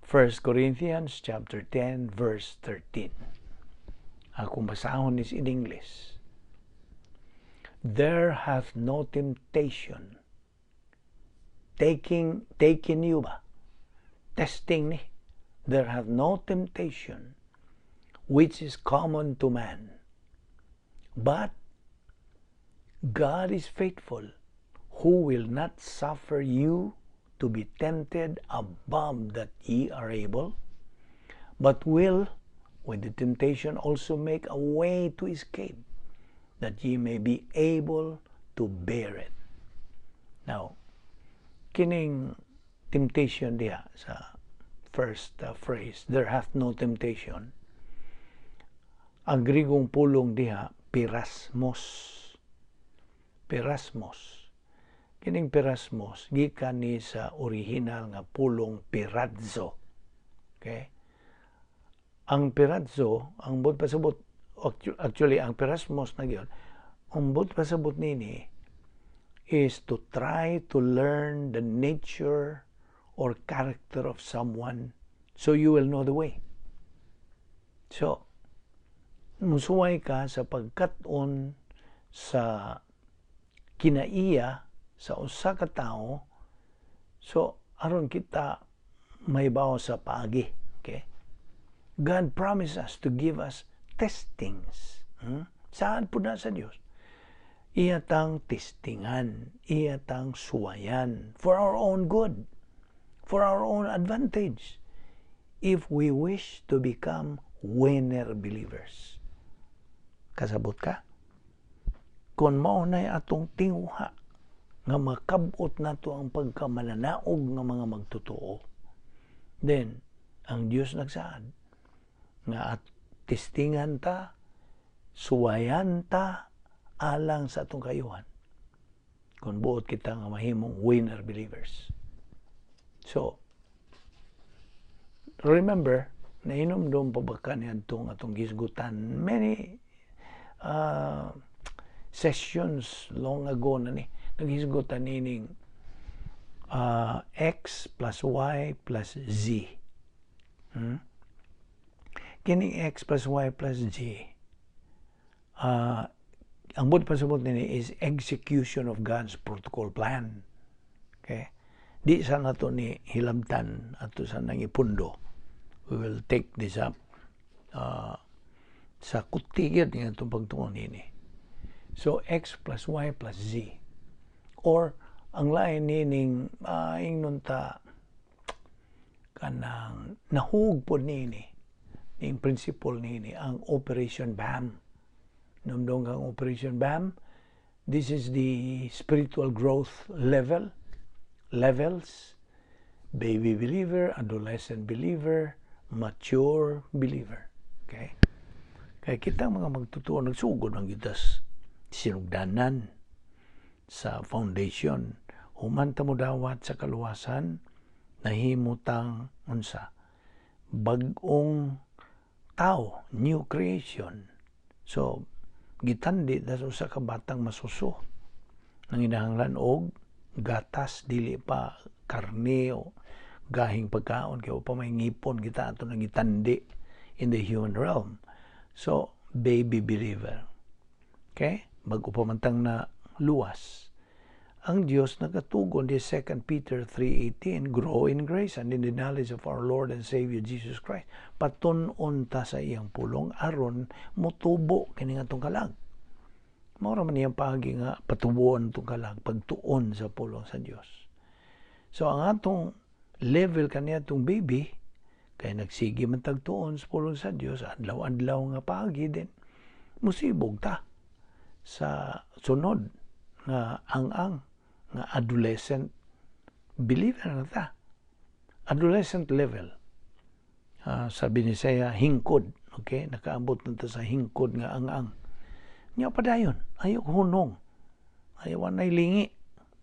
Speaker 1: 1 Corinthians chapter 10 verse 13. Akong basahon is in English. There hath no temptation taking you ba? Testing ni. There hath no temptation which is common to man. But God is faithful, who will not suffer you to be tempted above that ye are able, but will with the temptation also make a way to escape, that ye may be able to bear it. Now, kining temptation diha sa first phrase, there hath no temptation. Ang Grigong pulong diha, pirasmos. Pirasmos. Kining pirasmos, gikan ni sa original nga pulong piradzo. Okay? Ang piradzo, ang bud pasabot, actually, ang pirasmos na giyon, ang bud pasabot nini is to try to learn the nature or character of someone so you will know the way. So, musuway ka sa pagkat-on sa kinaiya sa usa ka tawo, so aron kita may bawo sa paagi. Okay? God promised us to give us testings. Saan po na sa Dios? Iyatang testingan, iyatang suwayan for our own good, for our own advantage, if we wish to become winner believers. Kasabot ka? Kung maunay atong tinguha nga makabot nato ang pagkamananaog ng mga magtotoo, then ang Dios nagsaad nga at testingan ta, suwayan ta alang sa atong kayuhan kung buot kita nga mahimong winner believers. So, remember, nainom-dom pa ba ka niyan atong gisgutan many sessions long ago na ni naghisgutan nining x plus y plus z. Kining x plus y plus z, ang bud pasabot nini is execution of God's protocol plan. Okay? Di sa nato ni hilabtan ato sa nangipundo. We will take this up sa kutigid ng itong pagtuon nini. So, x plus y plus z. Or, ang lain nining ingnon ta kanang nahug po nini, ning principle nini, ang Operation BAM. Namdong kang Operation BAM, this is the spiritual growth levels, baby believer, adolescent believer, mature believer. Okay? Kaya kita mga magtutuo, nagsugod ang gitas sinugdanan sa foundation. Humanta mo dawat sa kaluwasan, nahimutang unsa, bagong tao, new creation. So, gitandi na sa kabatang masuso. Nanginahanglan og gatas, dili pa karne o gahing pagkaon, kaya pa may ngipon kita ato nang gitandi in the human realm. So, baby believer. Okay? Bago pa mantang na luwas. ang Diyos nagatugon di 2 Peter 3:18, grow in grace and in the knowledge of our Lord and Savior Jesus Christ. Patun-on ta sa iyang pulong aron motubo kini nga tong kalag. Mao ra man iyang paagi nga patubuon tong kalag pagtuon sa pulong sa Dios. So ang atong level kaniya tong baby kay nagsige man tagtuon sa pulong sa Dios adlaw-adlaw nga paagi din musibog ta sa sunod nga ang nga adolescent believer na ta. Adolescent level. Sabi ni saya, hingkod. Okay? Nakaabot na ta sa hingkod nga ang. Nya padayon. Ayaw hunong. Ayaw anay lingi.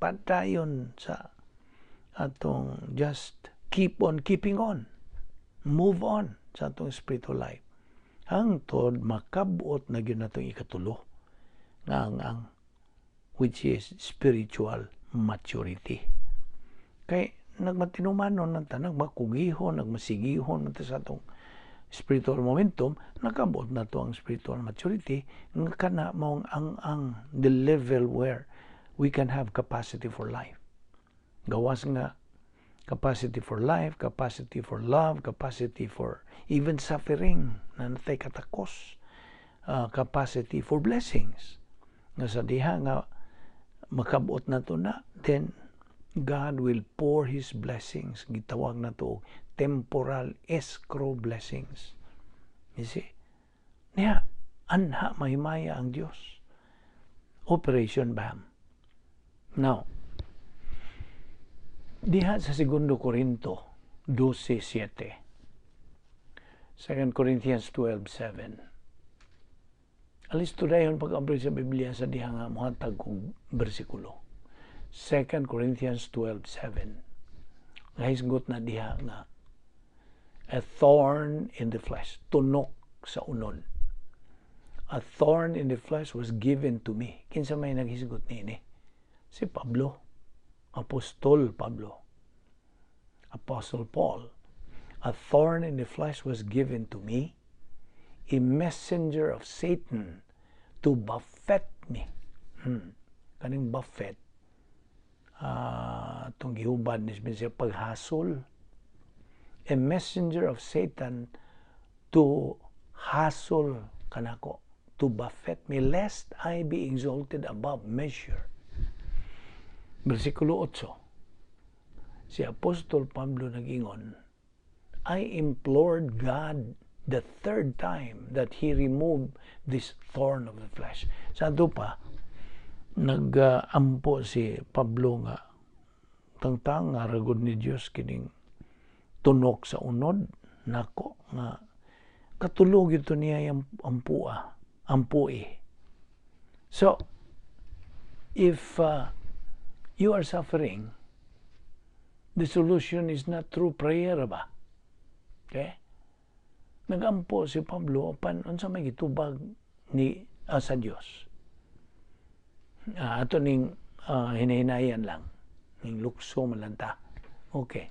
Speaker 1: Padayon sa atong just keep on keeping on. Move on sa atong spiritual life. Hangtod makabot na gyud natong ikatulo nga ang which is spiritual maturity. Kay nagmatinumanon ng tanang makugihon, nagmasigihon man sa atong spiritual momentum, nakabot na to ang spiritual maturity nga kana maong ang the level where we can have capacity for life. Gawas nga capacity for life, capacity for love, capacity for even suffering na natay katakos, capacity for blessings. Nga sa diha nga makabot na to na, then God will pour His blessings. Gitawag na to temporal escrow blessings. You see? Niya, anha mahimaya ang Diyos. Operation BAM. Now, diha sa 2 Korinto 12:7. 2 Corinthians 12:7. Alis to dayon pag-abri sa Biblia sa diha nga mohatag kong bersikulo. 2 Corinthians 12:7. Nahisgot na diha nga a thorn in the flesh, tunok sa unod. A thorn in the flesh was given to me. Kinsa may naghisgot niini? Si Pablo. Apostol Pablo. Apostle Paul. A thorn in the flesh was given to me, a messenger of Satan to buffet me. Kaning buffet, itong gihubad ni siya paghasol. A messenger of Satan to hassle kanako, to buffet me, lest I be exalted above measure. Versikulo 8. Si Apostol Pablo nagingon, I implored God the third time that He removed this thorn of the flesh. Sa ito pa, nag-ampo si Pablo nga tangtang nga ragod ni Dios kining tunok sa unod nako nga katulog ito niya yung ampui. So if you are suffering, the solution is not through prayer ba? Okay? Nagampo si Pablo apan unsa may gitubag ni sa Dios. Ato ning hinahinayan lang ning lukso malanta. Okay.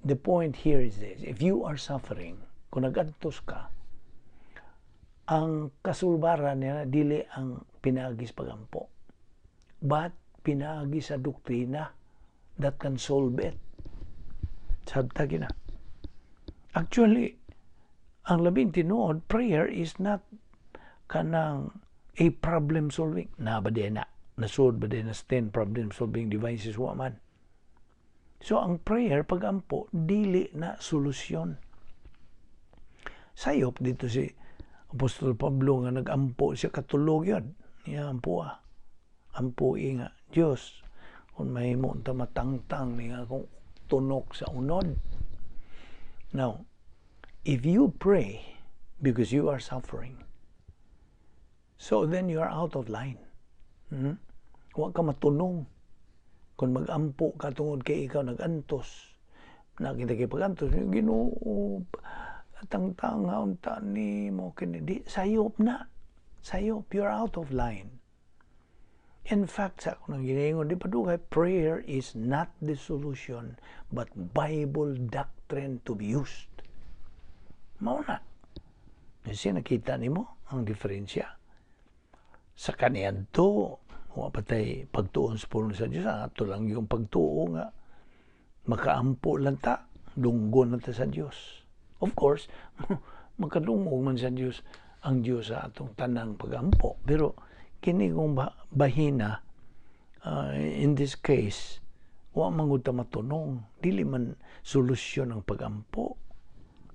Speaker 1: The point here is this: if you are suffering, kung nagadtos ka, ang kasulbaran niya dili ang pinaagi sa pagampo, but pinaagi sa doktrina that can solve it. Sabta gina. Actually, ang labing tinuod, prayer is not kanang a problem solving. Na ba din na? Nasolve ba din na 10 problem solving devices wa man? So, ang prayer, pag-ampo, dili na solusyon. Sayop dito si Apostol Pablo nga nag-ampo siya katulog yun. Niya ampo Ampui nga, Diyos, kung may mo ta matangtang niya kung tunok sa unod. Now, if you pray because you are suffering, so then you are out of line. Huwag ka matunong. Kung mag-ampo ka tungod kay ikaw nag-antos, nakita kay pag-antos, Ginoo, tangtang nga unta ni mo kinidi, sayop na. Sayop, you're out of line. In fact, sa akong ginaingon, di pa dugay, prayer is not the solution, but Bible doctrine to be used. Mauna. Kasi nakita ni mo ang diferensya. Sa kaniyan to, Wa patay pagtuon sa pulong sa Dios, ato lang yung pagtuo nga makaampo lang ta, dunggon na ta sa Dios. Of course, makadungog man sa Dios ang Dios sa atong tanang pagampo. Pero kini kung bahina, in this case, wa mangud ta matunong, dili man solusyon ang pagampo.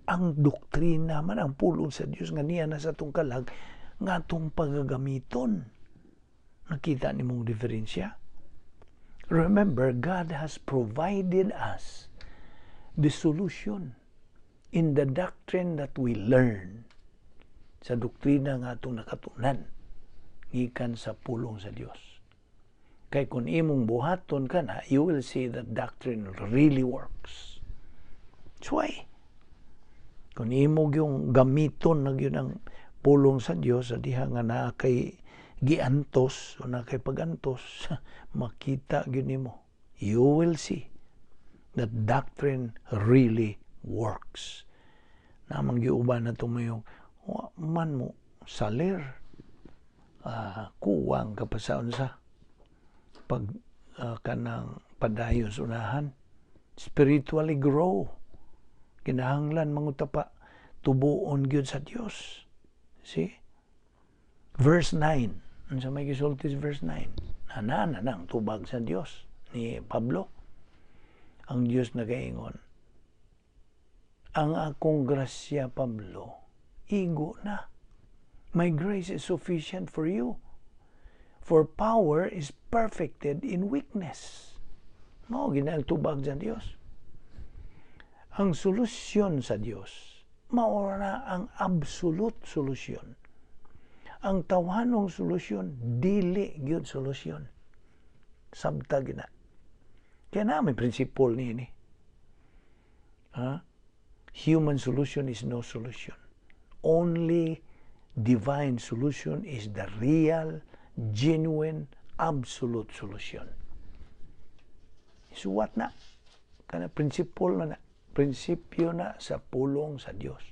Speaker 1: Ang doktrina man ang pulong sa Dios nga niya na sa atong kalag nga atong pagagamiton. Nakita nimong diferensya? Remember, God has provided us the solution in the doctrine that we learn. Sa doktrina nga atong nakatunan gikan sa pulong sa Dios. Kay kung imong buhaton ka na, you will see that doctrine really works. That's why, kung imong yung gamiton na yun ang pulong sa Dios, sa diha nga na kay giantos o na kay pagantos, makita yun nimo. You will see that doctrine really works. Namang giuban na tumayong, man mo, salir, kuwang kapasaon sa pag kanang padayon sa unahan, spiritually grow. Kinahanglan mangutapa tubuon gyud sa Dios. See? Verse 9. Unsa may gisulti sa verse 9? Ana nang tubag sa Dios ni Pablo. Ang Dios nagaingon, ang akong grasya, Pablo, igo na. My grace is sufficient for you. For power is perfected in weakness. Mao ginang tubag sa Dios. Ang solusyon sa Dios, mao na ang absolute solusyon. Ang tawhanong solusyon, dili gyud solusyon. Sabtag na. Kaya na may prinsipol ni. Human solution is no solution. Only divine solution is the real, genuine, absolute solution. So what na? Kana prinsipol na. Prinsipyo na sa pulong sa Dios.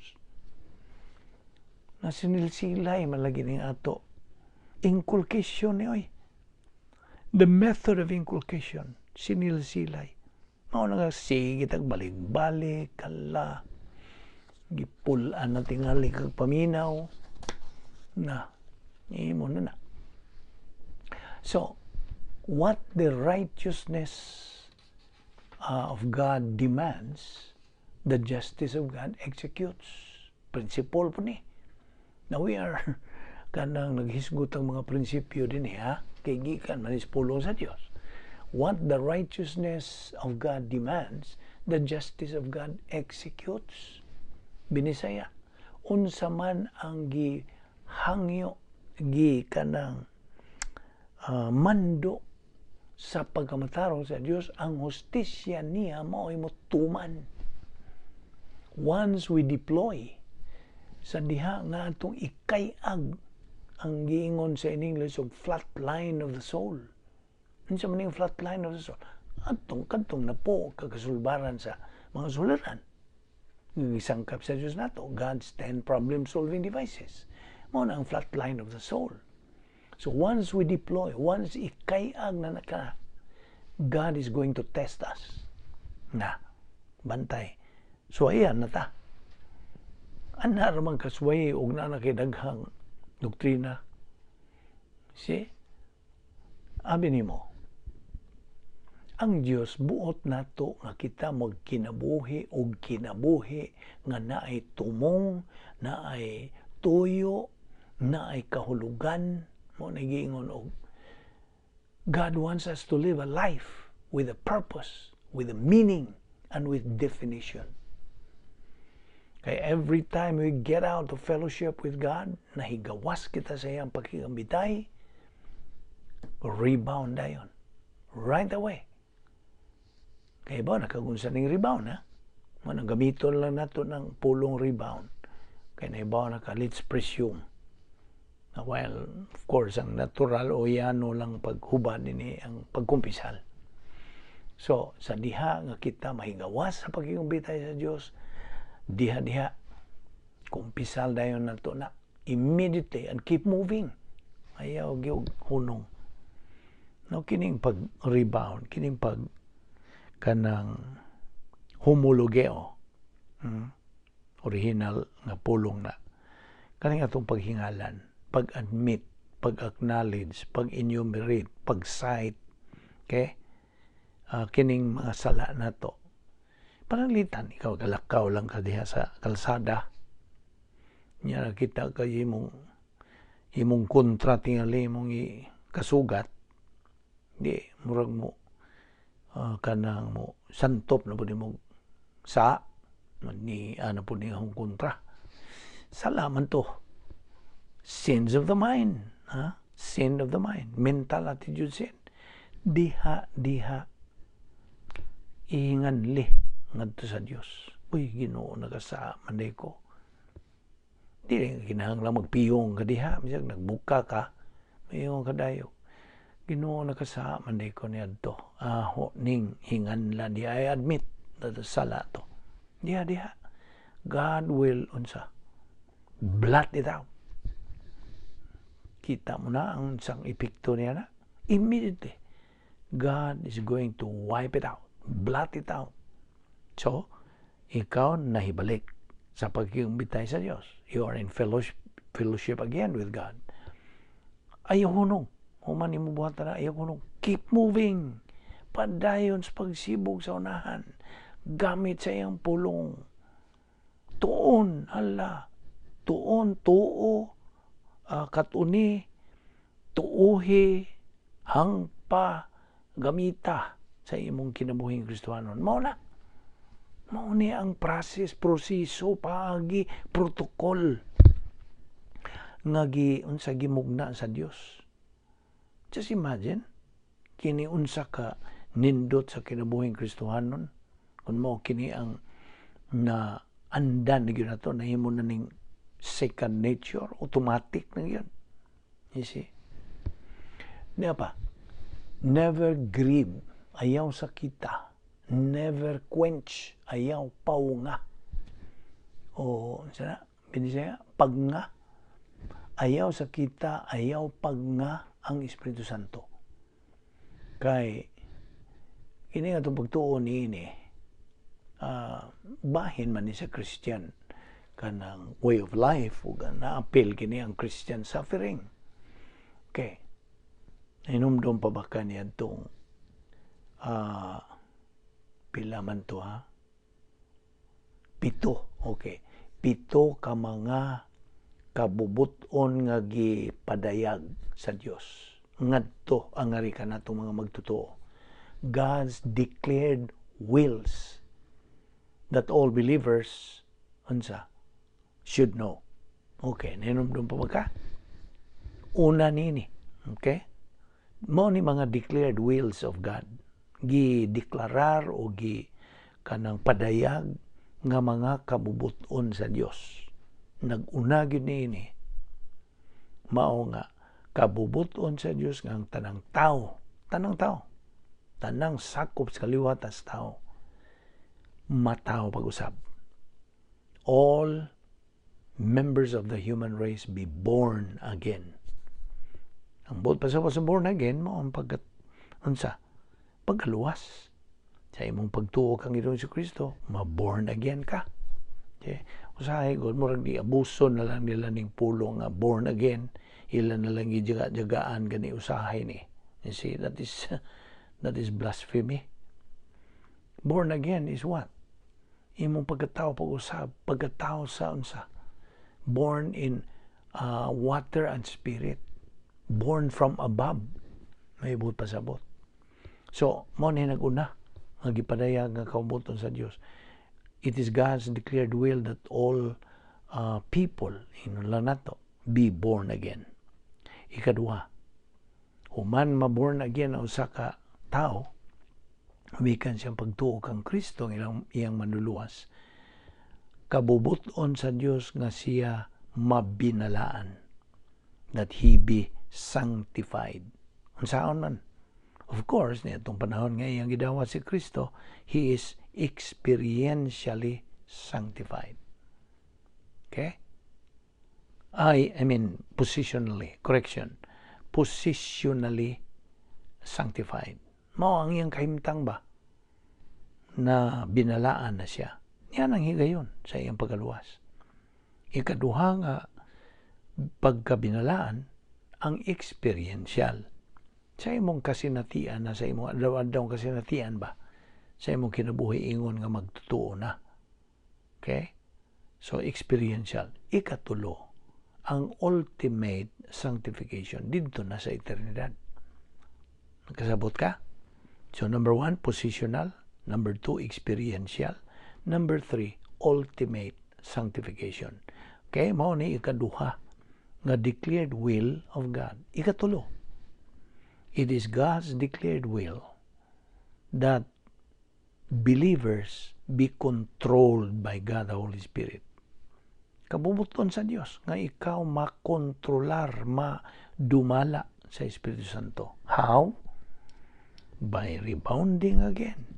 Speaker 1: Nasinilsilay malagi ning ato. Inculcation ni oy. The method of inculcation, sinilsilay. Mao nga sige tag balik-balik kala. Gipulan na tingali kag paminaw. Na, imo na. So, what the righteousness of God demands, the justice of God executes. Principle po ni. Now we are kanang naghisgot ang mga prinsipyo din kay gikan man is pulong sa Dios. What the righteousness of God demands, the justice of God executes. Binisaya, unsa man ang gihangyo kanang mando sa pagkamatarong sa Dios, ang hustisya niya mao'y motuman. Once we deploy sa diha nga atong ikayag ang giingon sa in English of flat line of the soul. Unsa man yung flat line of the soul? Atong kadtong na po kagasulbaran sa mga suliran. Gisangkap sa Dios nato, God's 10 problem-solving devices. Mao na ang flat line of the soul. So once we deploy, once ikayag na naka, God is going to test us. Na, bantay. So ayan na ta. Anar man kasway og na kay daghang doktrina. See? Abi nimo. Ang Dios buot nato nga kita magkinabuhi og kinabuhi nga naay tumong, naay tuyo, naay kahulugan, mo nagiingon og God wants us to live a life with a purpose, with a meaning, and with definition. Kaya every time we get out of fellowship with God, nahigawas kita sa iyang pagkikambitay, rebound dayon. Right away. Kaya ba, nakagunsa ng rebound, Manang-gamiton lang nato ng pulong rebound. Kaya naibaw na ka, let's presume. While, of course, ang natural o yano lang paghubad nini ang pagkumpisal. So, sa diha nga kita mahigawas sa pagkikumbitay sa Dios, diha-diha, kumpisal dayon nato na immediately and keep moving. Ayaw gyud hunong. No, kining pag-rebound, kining kanang homologeo. Original nga pulong na. Kaning atong paghingalan, pag-admit, pag-acknowledge, pag-enumerate, pag-cite, okay? Kining mga sala na to. Pananglitan, ikaw galakaw lang ka diha sa kalsada. Nya nakita ka imong kontra tingali imong kasugat. Di murag mo kanang mo santop na pud mo sa ni ana pud ni akong kontra. Sala man to. Sins of the mind, sin of the mind, mental attitude sin. Diha ihinganli ngadto sa Dios. Uy, Ginoo nagasa manday ko. Di rin kinahanglan magpiyong ka diha, misag nagbuka ka, mayong kadayo. Ginoo nakasa manday ko niadto. Ning hinganla diha, I admit that sala to. Diha. God will unsa blot it out. Kita mo na ang isang epekto niya na. Immediately, God is going to wipe it out. Blot it out. So, ikaw nahibalik sa pagkiumbitay sa Diyos. You are in fellowship again with God. Ayaw hunong. Human mo buhat na, ayaw hunong. Keep moving. Padayon sa pagsibog sa unahan. Gamit sa iyang pulong. Tuon, tuo, katuni, tuuhi, hangpa, gamita sa imong kinabuhing Kristohanon. Mao ni ang proseso, paagi, protokol nga unsa gimugna sa Dios. Just imagine, kini unsa ka nindot sa kinabuhing Kristohanon, kung mo kini ang na andan na yun na to, nahimo na ning second nature, automatic na yun. You see? Diba pa? Never grieve, ayaw sa kita. Never quench, ayaw paunga. O, sana, binisaya, pagnga. Ayaw sa kita, ayaw pagnga ang Espiritu Santo. Kay, ini nga itong pagtuon ini, bahin man ni sa Christian kanang way of life ug na-appeal kini ang Christian suffering. Okay. Inumdum pa ba kaniya itong pila man to Pito. Okay. Pito ka mga kabubuton nga gipadayag sa Dios. Ngadto ang ari kanatong mga magtotoo. God's declared wills that all believers should know. Okay, ninumdum pa ba ka? Una nini. Okay? Mo ni mga declared wills of God. Gi-deklarar o kanang padayag nga mga kabubuton sa Dios. Nag-una gyud niini. Mao nga kabubuton sa Dios nga ang tanang tao, tanang sakop sa kaliwatas tao. Mataw pag-usab. All members of the human race be born again. Ang buot pa sa born again mo ang pagkaluwas. Sa imong pagtuo kang Ginoong Jesucristo, ma-born again ka. Okay? Usahay gud mo di abuso na lang nila ning pulong nga born again, ilan na lang gijagaan gani usahay ni. You see, that is blasphemy. Born again is what? Imong pagkatao pag-usab, pagkatao sa born in water and spirit, born from above. May buot pasabot. So, mo ni nag-una nga gipadayag nga kabubuton sa Dios. It is God's declared will that all people lang nato be born again. Ikaduha, human ma-born again ang usa ka tao, wikan siyang pagtuo kang Kristo iyang manluluwas. Kabubuton sa Dios nga siya mabinalaan, that he be sanctified. Unsaon man? Of course, nitong panahon nga iyang gidawat si Kristo, he is experientially sanctified. Okay? I mean, positionally sanctified. Mao ang iyang kahimtang ba na binalaan na siya. Yan ang higayon sa iyang pagaluwas. Ikaduha nga pagkabinalaan ang experiential. Sa imong kasinatian na sa imong adlaw-adlaw kasinatian ba? Sa imong kinabuhi ingon nga magtutuo na. Okay? So experiential. Ikatulo, ang ultimate sanctification dito na sa eternidad. Nakasabot ka? So number 1, positional. Number 2, experiential. Number 3, ultimate sanctification. Okay, mao ni ikaduha nga declared will of God. Ikatulo, it is God's declared will that believers be controlled by God the Holy Spirit. Kabubuton sa Dios nga ikaw makontrolar, madumala sa Espiritu Santo. How? By rebounding again.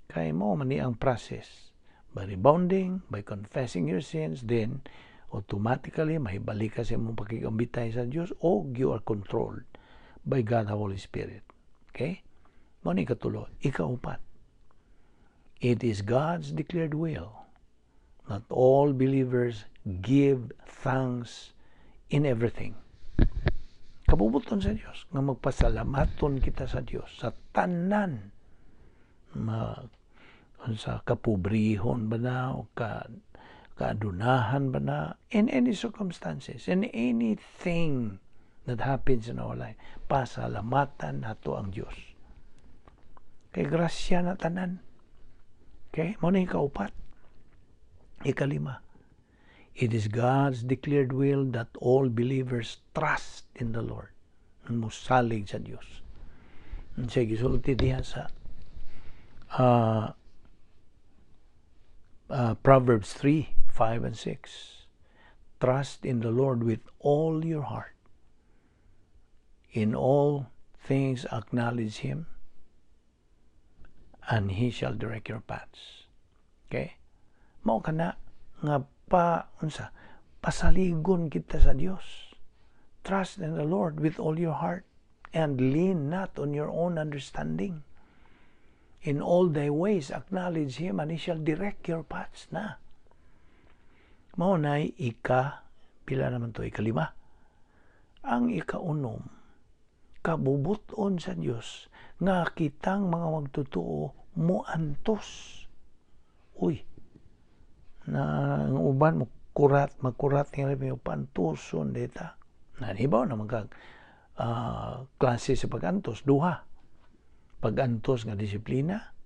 Speaker 1: Kaya mo man ang process. By rebounding, by confessing your sins, then automatically mahibalik ka sa imong pakikambitay sa Diyos o you are controlled by God the Holy Spirit. Okay? Mo ni katulo, ikaupat. It is God's declared will that all believers give thanks in everything. Kabubuton sa Diyos nga magpasalamaton kita sa Diyos sa tanan sa kapobrihon ba na o kaadunahan ba na in any circumstances, in anything that happens in our life, pasalamatan nato ang Diyos. Kay grasya na tanan. Okay? Mo na ikaupat. Ikalima. It is God's declared will that all believers trust in the Lord. Musalig sa Diyos. Siya gisulti diha sa Proverbs 3, 5, and 6. Trust in the Lord with all your heart. In all things acknowledge Him, and He shall direct your paths. Okay? Mao kana nga pasaligon kita sa Dios. Trust in the Lord with all your heart and lean not on your own understanding. In all thy ways acknowledge Him and He shall direct your paths na. Mao nay pila naman to, ikalima. Ang ikaunom, kabubuton sa Dios nga kitang mga magtutuo muantos. Uy, na ang uban magkurat nga labi yung pantuson dita. Nanibaw na magkag klase sa pagantos, duha. Pagantos nga disiplina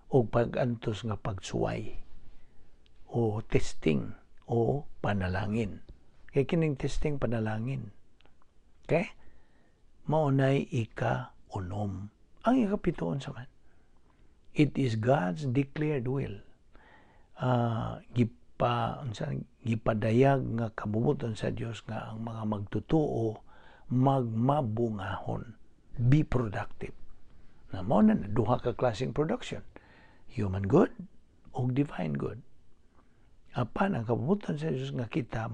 Speaker 1: o pagantos nga pagsuway o testing o panalangin. Kaya kining testing panalangin. Okay? Maunay ikaunom. Ang ikapitoon sa man. It is God's declared will. Gipadayag nga kabubuton sa Dios nga ang mga magtutuo magmabungahon, be productive. Na mo na duha ka klaseng production, human good o divine good. Apan ang kabubuton sa Dios nga kita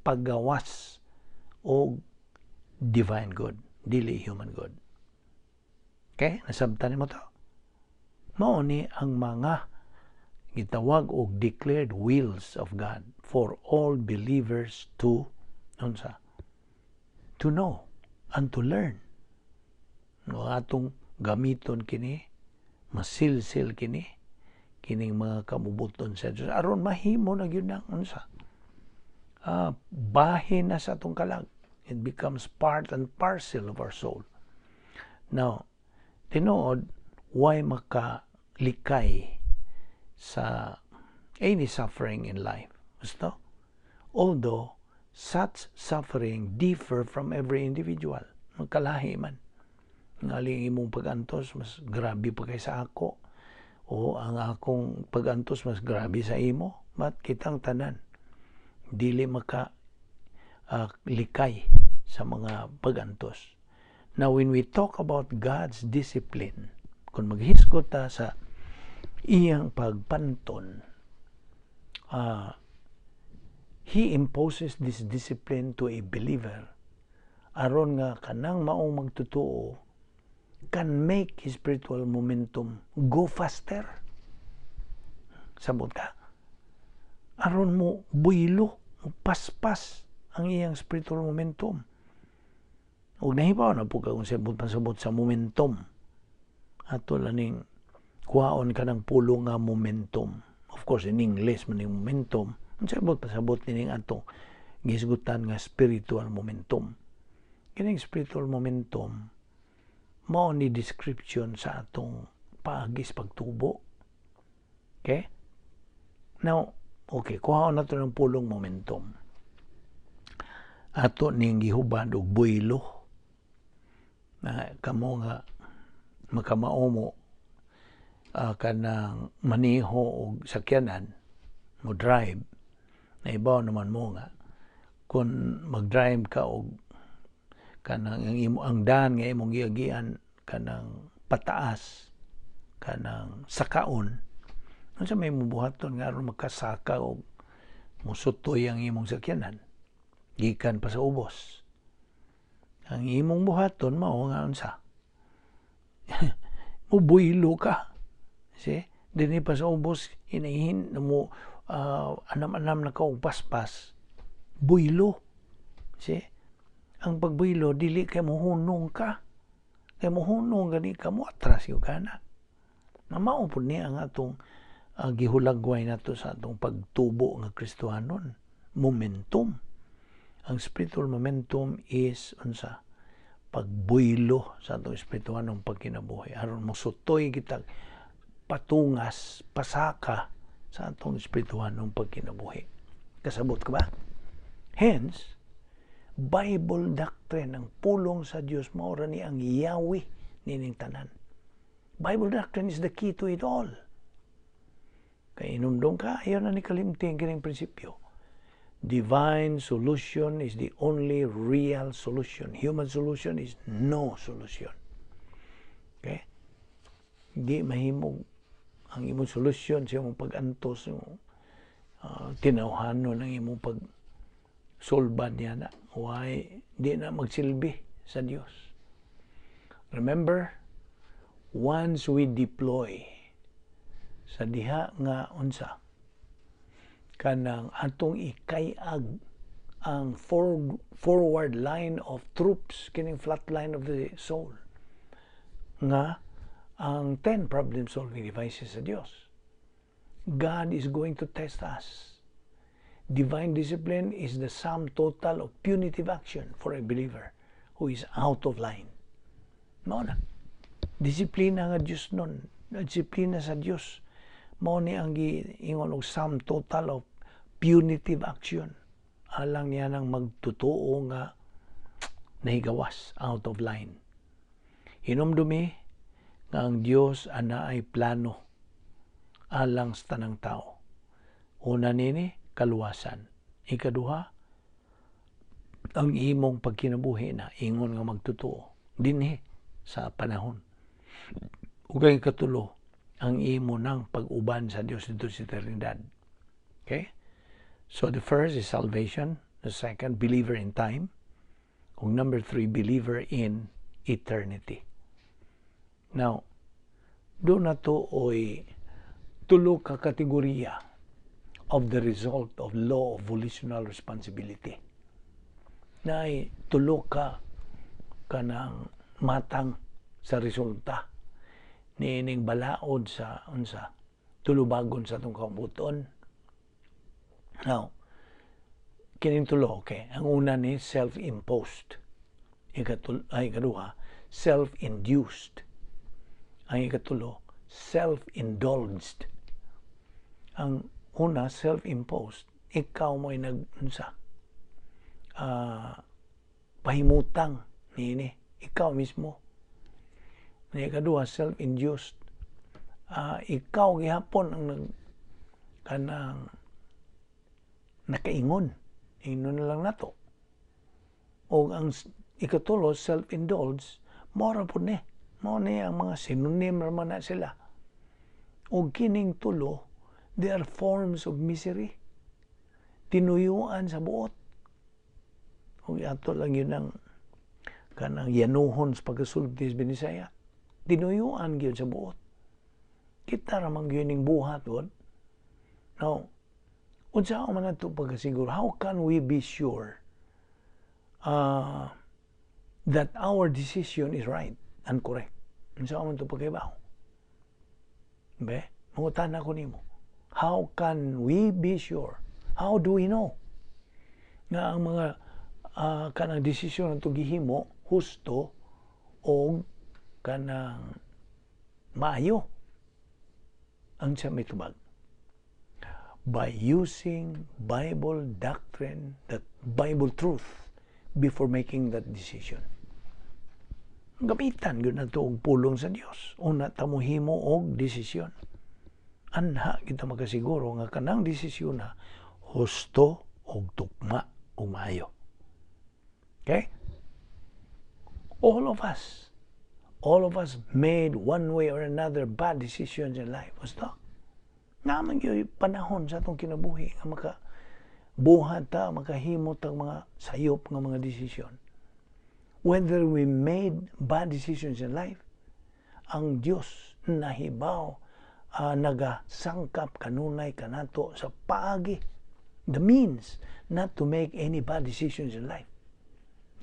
Speaker 1: paggawas o divine good, dili human good. Okay, nasabtan mo to. Mao ni ang mga gitawag og declared wills of God for all believers to know and to learn. No atong gamiton kini, masilsil kini, kining mga kabubuton sa Dios aron mahimo na gyud ang bahin na sa atong kalag. It becomes part and parcel of our soul. Now, tinuod, why makalikay sa any suffering in life? Gusto? Although, such suffering differ from every individual. Magkalahi man. Ngaling imong pagantos, mas grabe pa kay sa ako. O ang akong pagantos, mas grabe sa imo. Mat kitang tanan. Dili likay sa mga pagantos. Now, when we talk about God's discipline, kung maghisgot ta sa iyang pagpanton, He imposes this discipline to a believer aron nga kanang maong magtotoo can make his spiritual momentum go faster. Sabot ka. Aron mo buylo, paspas ang iyang spiritual momentum. Huwag nahibaw na po kung sabot sa momentum. Ato laning kuhaon ka ng pulong nga momentum. Of course, in English man yung momentum. Ang sabot nining ato gisgutan nga spiritual momentum. Kining spiritual momentum mao ni description sa atong paagis pagtubo. Okay? Now, okay, kuhaon nato ng pulong momentum. Ato ning gihubad og buylo na kamo nga makamao mo kanang maniho og sakyanan mo drive. Na ibaw naman mo nga kung mag-drive ka og kanang ang daan nga imong giagian kanang pataas kanang sakaon unsa may mubuhaton nga aron makasaka og musutoy ang imong sakyanan gikan pa sa ubos. Ang imong buhaton mao nga unsa mubuylo ka. See? Dinhi pa sa ubos hinahin mo anam-anam na ka og paspas buylo. See? Ang pagbuylo dili kay mohunong ka. Kay mohunong gani ka mo atras yung kana. Na mao pud ni ang atong gihulagway nato sa atong pagtubo nga Kristiyanon. Momentum. Ang spiritual momentum is unsa? Pagbuylo sa atong espirituhanong pagkinabuhi. Aron mosutoy kita patungas, pasaka sa atong espirituhanong pagkinabuhi. Kasabot ka ba? Hence, Bible doctrine, ang pulong sa Dios mao ra ni ang Yahweh nining tanan. Bible doctrine is the key to it all. Kay inumdum ka, ayaw na ni kalimting kining prinsipyo. Divine solution is the only real solution. Human solution is no solution. Okay? Di mahimog ang imong solusyon sa imong pag-antos, tinawhanon ang imong solban niya na. Why? Di na magsilbi sa Diyos. Remember, once we deploy sa diha nga unsa, kanang atong ikayag ang forward line of troops, kining flat line of the soul, nga ang 10 problem-solving devices sa Diyos. God is going to test us. Divine discipline is the sum total of punitive action for a believer who is out of line. Mao na. Disiplina nga Diyos nun. Disiplina sa Diyos. Mao ni ang giingon og sum total of punitive action. Alang niya nang magtutuo nga nahigawas, out of line. Hinumdumi nga ang Diyos ana ay plano alang sa tanang tao. Una nini, kaluwasan. Ikaduha, ang imong pagkinabuhi na ingon nga magtutuo dinhi sa panahon. Ug ang ikatulo, ang imo nang pag-uban sa Dios dito sa eternidad. Okay? So the first is salvation, the second believer in time, ug number 3 believer in eternity. Now, do na to oy tulo ka kategorya of the result of law of volitional responsibility. Na ay tulo ka kanang matang sa resulta niining balaod sa unsa tulubagon sa atong kabuton. Now, kining tulo, okay. Ang una ni self-imposed. Ikaduha, self-induced. Ang ikatulo, self-indulged. Ang una, self-imposed. Ikaw mo'y pahimutang niini. Ikaw mismo. Ang ikadua, self-induced. Ikaw gihapon ang kanang nakaingon. Ingon na lang nato. O ang ikatulo, self-indulged, mora po ni. Mao ni ang mga synonym naman na sila. O kining tulo, they are forms of misery. Tinuyuan sa buot. O ato lang yun ang kanang yanuhon sa pagkasulti sa Binisaya. Tinuyuan gyud sa buot. Kita ra man gyud ning buhat god. Now, unsa man nato pagkasiguro? How can we be sure that our decision is right and correct? Unsa man to pagkaibaw? Be, mangutan ako nimo. How can we be sure? How do we know nga ang mga kanang desisyon nato gihimo husto o kanang maayo? Ang sa may tubag, by using Bible doctrine, that Bible truth, before making that decision. Gamitan yun na ito og pulong sa Dios. Una, tamuhimo og desisyon. Anha kita makasiguro nga kanang desisyon na husto og tukma o maayo. Okay? All of us made one way or another bad decisions in life. Basta, naman yung panahon sa itong kinabuhi nga makabuhat ta, makahimot ang mga sayop ng mga desisyon. Whether we made bad decisions in life, ang Diyos nahibaw, nagasangkap kanunay kanato sa paagi, the means not to make any bad decisions in life.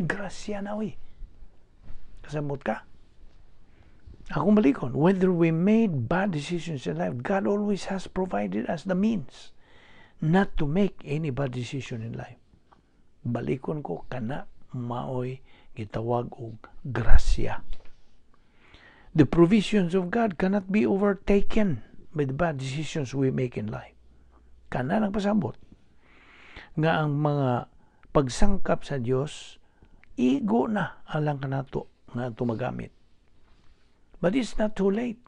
Speaker 1: Grasya na wi. Kasamot ka. Akong balikon, whether we made bad decisions in life, God always has provided us the means not to make any bad decision in life. Balikon ko, kana maoy gitawag og grasya. The provisions of God cannot be overtaken by the bad decisions we make in life. Kana nagpasabot nga ang mga pagsangkap sa Dios igo na alang kanato nga ato magamit. But it's not too late.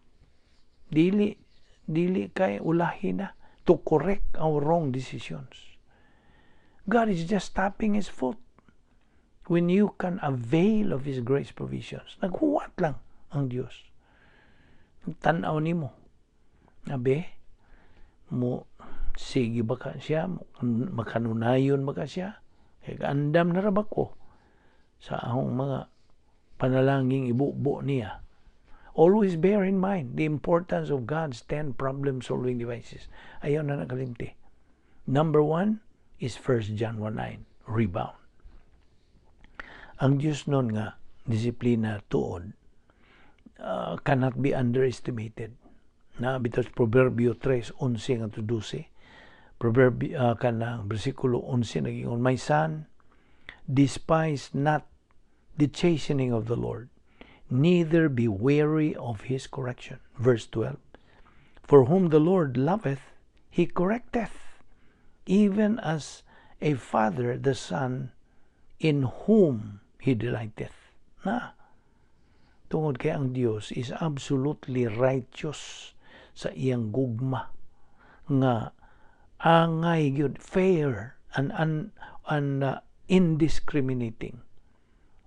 Speaker 1: Dili kay ulahi na to correct our wrong decisions. God is just tapping His foot when you can avail of His grace provisions. Naghuwat lang ang Diyos. Tanaw nimo. Abe, mo sige ba ka siya? Makanunayon ba ka siya? Kaya andam na rabak ko sa akong mga panalangin ibubo niya. Always bear in mind the importance of God's 10 problem-solving devices. Ayaw na nakalimti. Number 1 is 1 John 1:9, rebound. Ang Diyos nun nga, disiplina tuod, cannot be underestimated. Na bitos Proverbio 3:11 nga to 12. Proverbio kanang bersikulo 11 naging, my son, despise not the chastening of the Lord, neither be weary of His correction. Verse 12. For whom the Lord loveth, He correcteth, even as a father the son in whom He delighteth. Na, tungod kay ang Dios is absolutely righteous sa iyang gugma, nga angay gyud, fair and indiscriminating.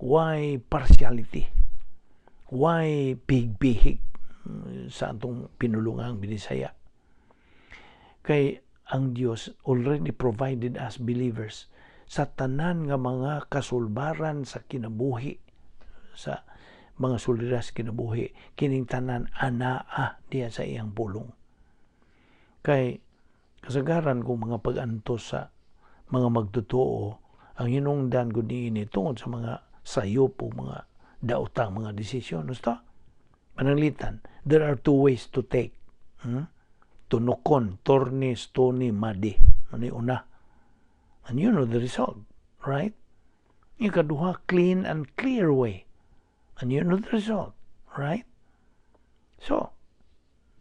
Speaker 1: Why partiality? Why bigbihig sa atong pinulungang Binisaya? Kay ang Dios already provided us believers sa tanan nga mga kasulbaran sa kinabuhi, sa mga suliras kinabuhi, kining tanan anaa diya sa iyang pulong. Kay kasagaran kung mga pag-antos sa mga magtotoo, ang hinungdan ko niini tungod sa mga sayop o mga daotang mga desisyon. Gusto? Pananglitan, there are two ways to take. Tunokon, torni, stoni, madi. Ano yung una? And you know the result, right? Yung kaduha, clean and clear way. And you know the result, right? So,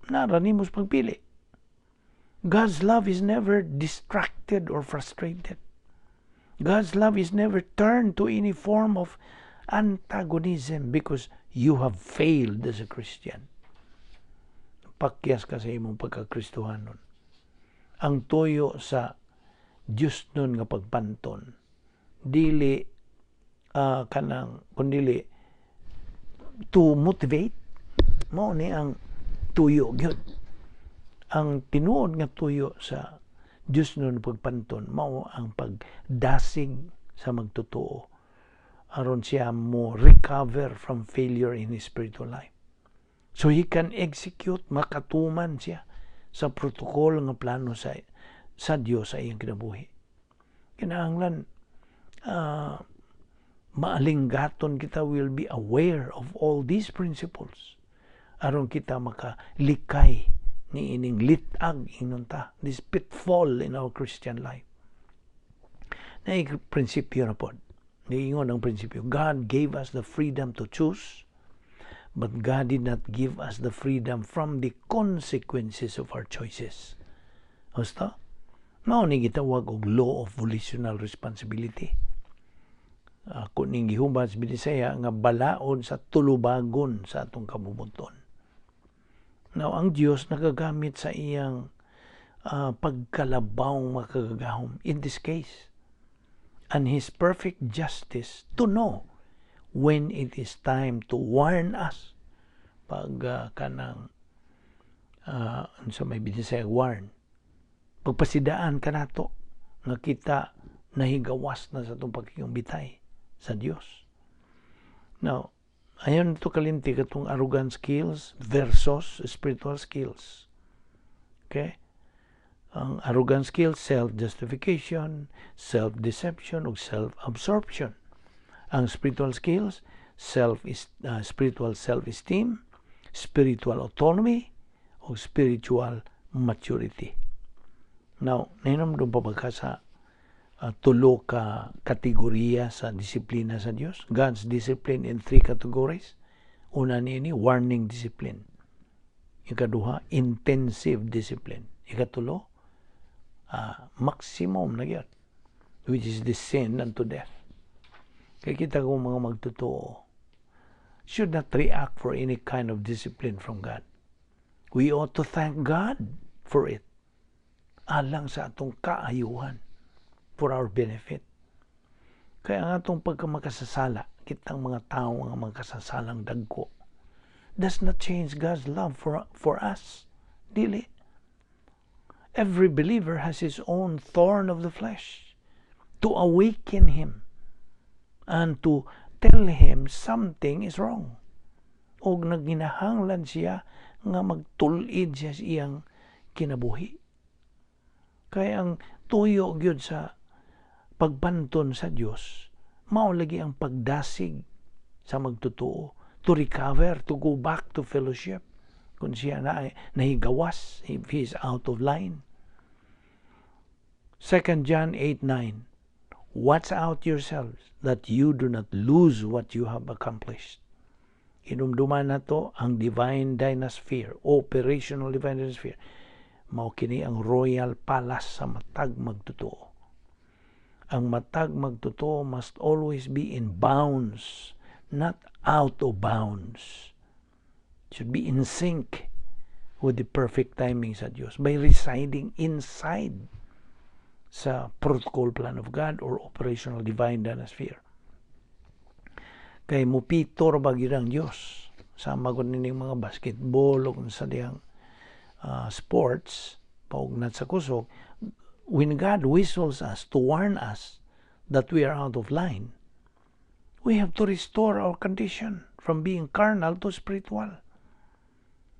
Speaker 1: naranimos pagpili. God's love is never distracted or frustrated. God's love is never turned to any form of antagonism because you have failed as a Christian. Pakyas ka sa imong pagkakristohanon. Ang toyo sa Diyos nun nga pagpanton, dili kundili to motivate, mo ni ang tuyo gyud. Ang tinuod nga tuyo sa Diyos nun pagpanton, mao ang pagdasig sa magtotoo. aron siya mo recover from failure in his spiritual life. So he can execute, makatuman siya sa protocol nga plano sa Dios sa iyang kinabuhi. Kinahanglan maalinggaton kita, will be aware of all these principles aron kita makalikay ni ining litag inunta, this pitfall in our Christian life. Na prinsipyo na po. Niingon ang prinsipyo. God gave us the freedom to choose, but God did not give us the freedom from the consequences of our choices. Basta, mao ni gitawag og law of volitional responsibility. Kung ning gihubad sa Visayan nga balaod sa tulubagon sa atong kabubuton. Now, ang Dios nagagamit sa iyang pagkalabaw makagagahom in this case, and His perfect justice to know when it is time to warn us. Pag kanang sa may Visayan warn, pagpasidaan ka nato nga kita nahigawas na sa itong pagkikumbitay sa Dios. Now, ayon ito kalimti katong arrogant skills versus spiritual skills. Okay? Ang arrogant skills, self-justification, self-deception, o self-absorption. Ang spiritual skills, spiritual self-esteem, spiritual autonomy, o spiritual maturity. Now, nainamdong pa ba ka sa tulo ka kategorya sa disiplina sa Dios? God's discipline in 3 categories. Una niini, warning discipline. Ikaduha, intensive discipline. Ikatulo, maximum na yun, which is the sin unto death. Kaya kita kung mga magtotoo should not react for any kind of discipline from God. We ought to thank God for it. Alang sa atong kaayuhan, for our benefit. Kaya ang atong pagkamakasasala, kitang mga tao nga magkasasalang dagko, does not change God's love for us. Dili. Every believer has his own thorn of the flesh to awaken him and to tell him something is wrong. O nagginahanglan siya nga magtulid siya sa iyang kinabuhi. Kaya ang tuyo gyud sa pagbanton sa Dios, mao lagi ang pagdasig sa magtotoo, to recover, to go back to fellowship. Kung siya nahigawas, if he is out of line. 2 John 8:9, watch out yourselves that you do not lose what you have accomplished. Inumduman na to ang divine dynasphere, operational divine dynasphere. Mao kini ang royal palace sa matag magtotoo. Ang matag magtotoo must always be in bounds, not out of bounds. Should be in sync with the perfect timing sa Diyos by residing inside sa protocol plan of God or operational divine dynasphere. Kay mupitor bagirang Diyos sama ko nining mga basketball o sa diyang sports paugnat sa kusog. When God whistles us to warn us that we are out of line, we have to restore our condition from being carnal to spiritual,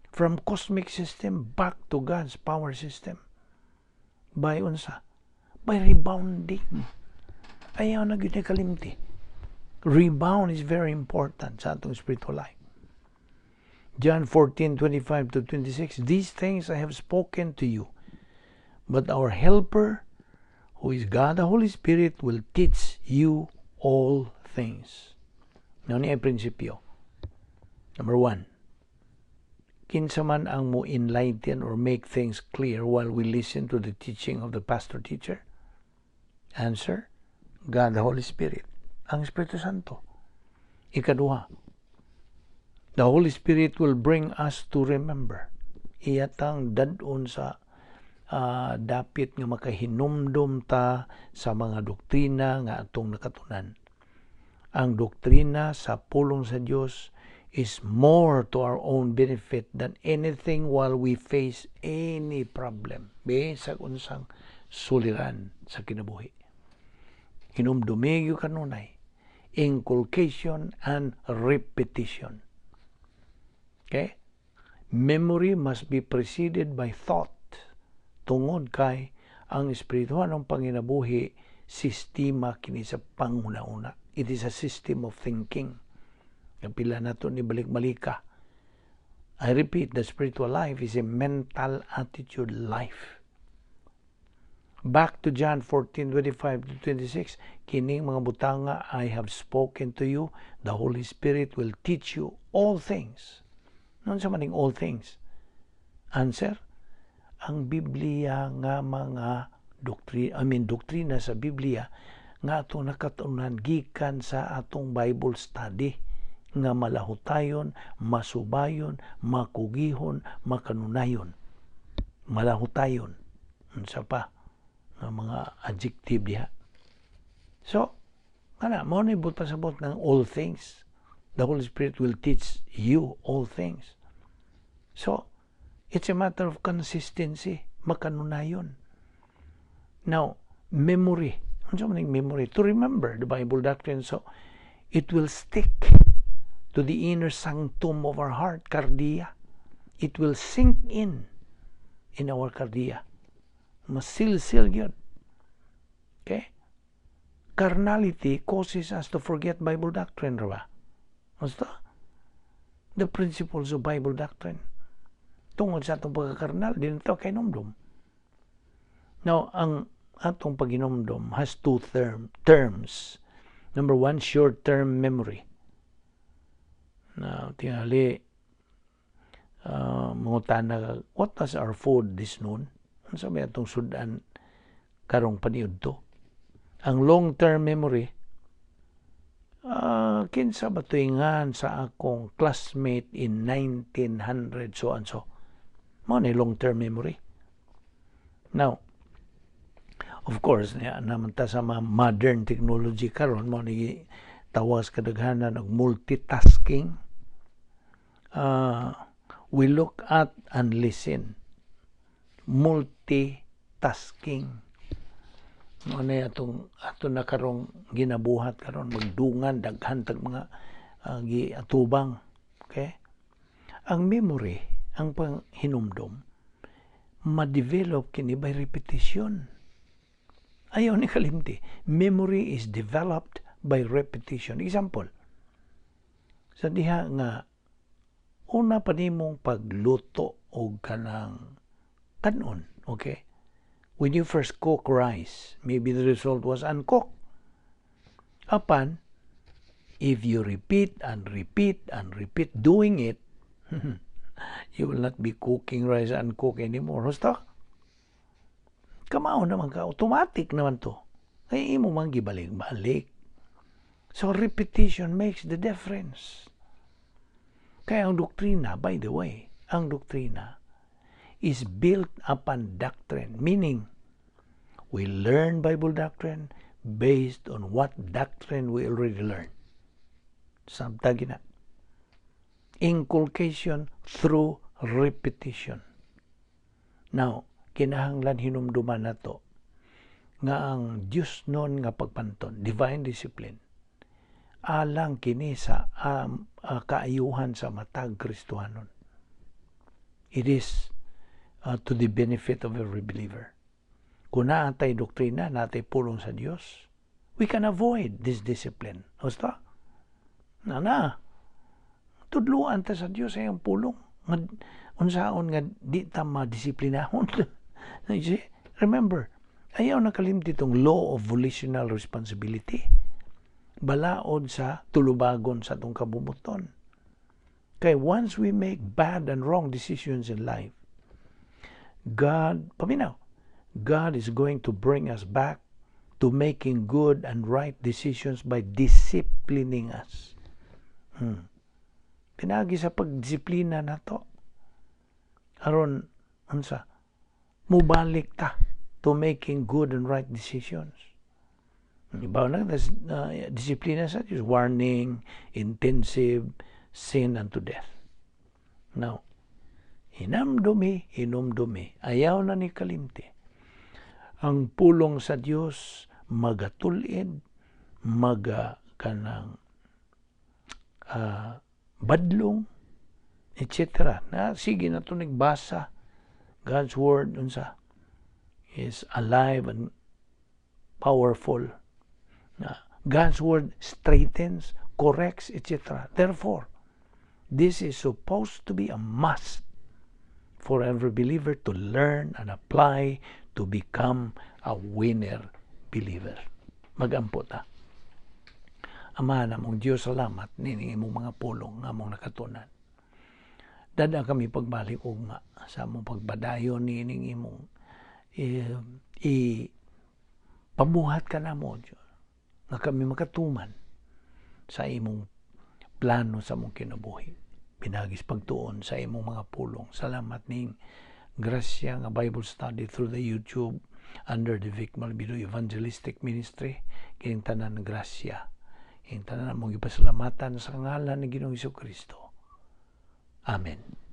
Speaker 1: from cosmic system back to God's power system. By unsa? By rebounding. Ayaw na gyud kalimti. Rebound is very important sa atong spiritual life. John 14:25-26, these things I have spoken to you, but our helper, who is God the Holy Spirit, will teach you all things. Now ni ay prinsipyo. Number 1, kinsa man ang mo enlighten or make things clear while we listen to the teaching of the pastor-teacher? Answer, God the Holy Spirit, ang Espiritu Santo. Ikaduha, the Holy Spirit will bring us to remember. Iyatang dadon sa dapit nga makahinumdum ta sa mga doktrina nga atong nakatunan. Ang doktrina sa pulong sa Dios is more to our own benefit than anything while we face any problem. Bisag unsang suliran sa kinabuhi. Hinumdumigyo kanunay, inculcation, and repetition. Okay? Memory must be preceded by thought. Tungod kay ang espirituhan ng panginabuhi, sistema kini sa panguna-una. It is a system of thinking. Kapila na ito ni balik-balika. I repeat, the spiritual life is a mental attitude life. Back to John 14:25-26, kining mga butanga I have spoken to you, the Holy Spirit will teach you all things. Noon sa maning all things? Answer, ang Biblia nga mga doktrina sa Biblia nga atong nakatunan gikan sa atong Bible study nga malahutayon, masubayon, makugihon, makanunayon. Malahutayon. Unsa pa nga mga adjective diha. So, kana mo ni but pasabot ng all things. The Holy Spirit will teach you all things. So, it's a matter of consistency, makanunayon. Now, memory. Ano maning memory? To remember the Bible doctrine. So, it will stick to the inner sanctum of our heart, cardia. It will sink in our cardia. Masil-sil yun. Okay? Carnality causes us to forget Bible doctrine, ba? Basta? The principles of Bible doctrine. Tungod sa atong pagkakarnal, din ito kay numdum. Now, ang atong paginomdom has two terms. Number one, short-term memory. Now, tingali, mangutan na, what was our food this noon? Ano sabi atong sudan karong paniud to? Ang long-term memory, kinsa ba tuingan sa akong classmate in 1900 so and so. Mo ni long-term memory. Now, of course, naman ta sa mga modern technology karon mo ni tawas kadaghanan og multitasking. We look at and listen. Multitasking. Ano atong na karong ginabuhat karon magdungan daghan tag mga giatubang. Okay? Ang memory, ang panghinumdom, ma-develop kini by repetition. Ayaw ni kalimti. Memory is developed by repetition. Example, sa diha nga una pa nimong pagluto og kanang kanon, okay? When you first cook rice, maybe the result was uncooked. Apan, if you repeat and repeat and repeat doing it, you will not be cooking rice uncooked anymore. Husto? Kamao naman ka. Automatic naman to. Kaya imo man gibalik-balik. So, repetition makes the difference. Kaya ang doktrina, by the way, ang doktrina is built upon doctrine. Meaning, we learn Bible doctrine based on what doctrine we already learned. Sabtagi na. Inculcation through repetition. Now, kinahanglan hinumduman na to nga ang Diyos noon nga pagpanton, divine discipline, alang kini sa kaayuhan sa matag Kristohanon. It is to the benefit of every believer. Kung naatay doktrina, naatay pulong sa Diyos, we can avoid this discipline. Basta? Tudluan ta sa Diyos ay ang pulong. Unsaon nga di ta madisiplinahon. Remember, ayaw nakalimti itong law of volitional responsibility. Balaod sa tulubagon sa itong kabumuton. Kaya once we make bad and wrong decisions in life, God is going to bring us back to making good and right decisions by disciplining us. Pinagi sa pagdisiplina na to. Aron, unsa, mubalik ta to making good and right decisions. Ibaw na, disiplina sa Diyos, warning, intensive, sin unto death. Now, hinamdumi, ayaw na ni kalimti. Ang pulong sa Diyos, magatulid, kanang badlong, etc. Na sige na ito nagbasa. God's word unsa is alive and powerful. God's word straightens, corrects, etc. Therefore, this is supposed to be a must for every believer to learn and apply to become a winner believer. Magampo ta. Ama namong Diyos, salamat nining imong mga pulong nga among nakatunan. Dada kami pagbalik ugma sa among pagbadayon nining imong pamuhat ka namo, Diyos, nga kami makatuman sa imong plano sa among kinabuhi. Pinagis pagtuon sa imong mga pulong. Salamat ning grasya nga Bible study through the YouTube under the Vic Balbido Evangelistic Ministry. Kining tanan ng grasya. Kining tanan mong ipasalamatan sa ngalan ni Ginoong Hesukristo. Amen.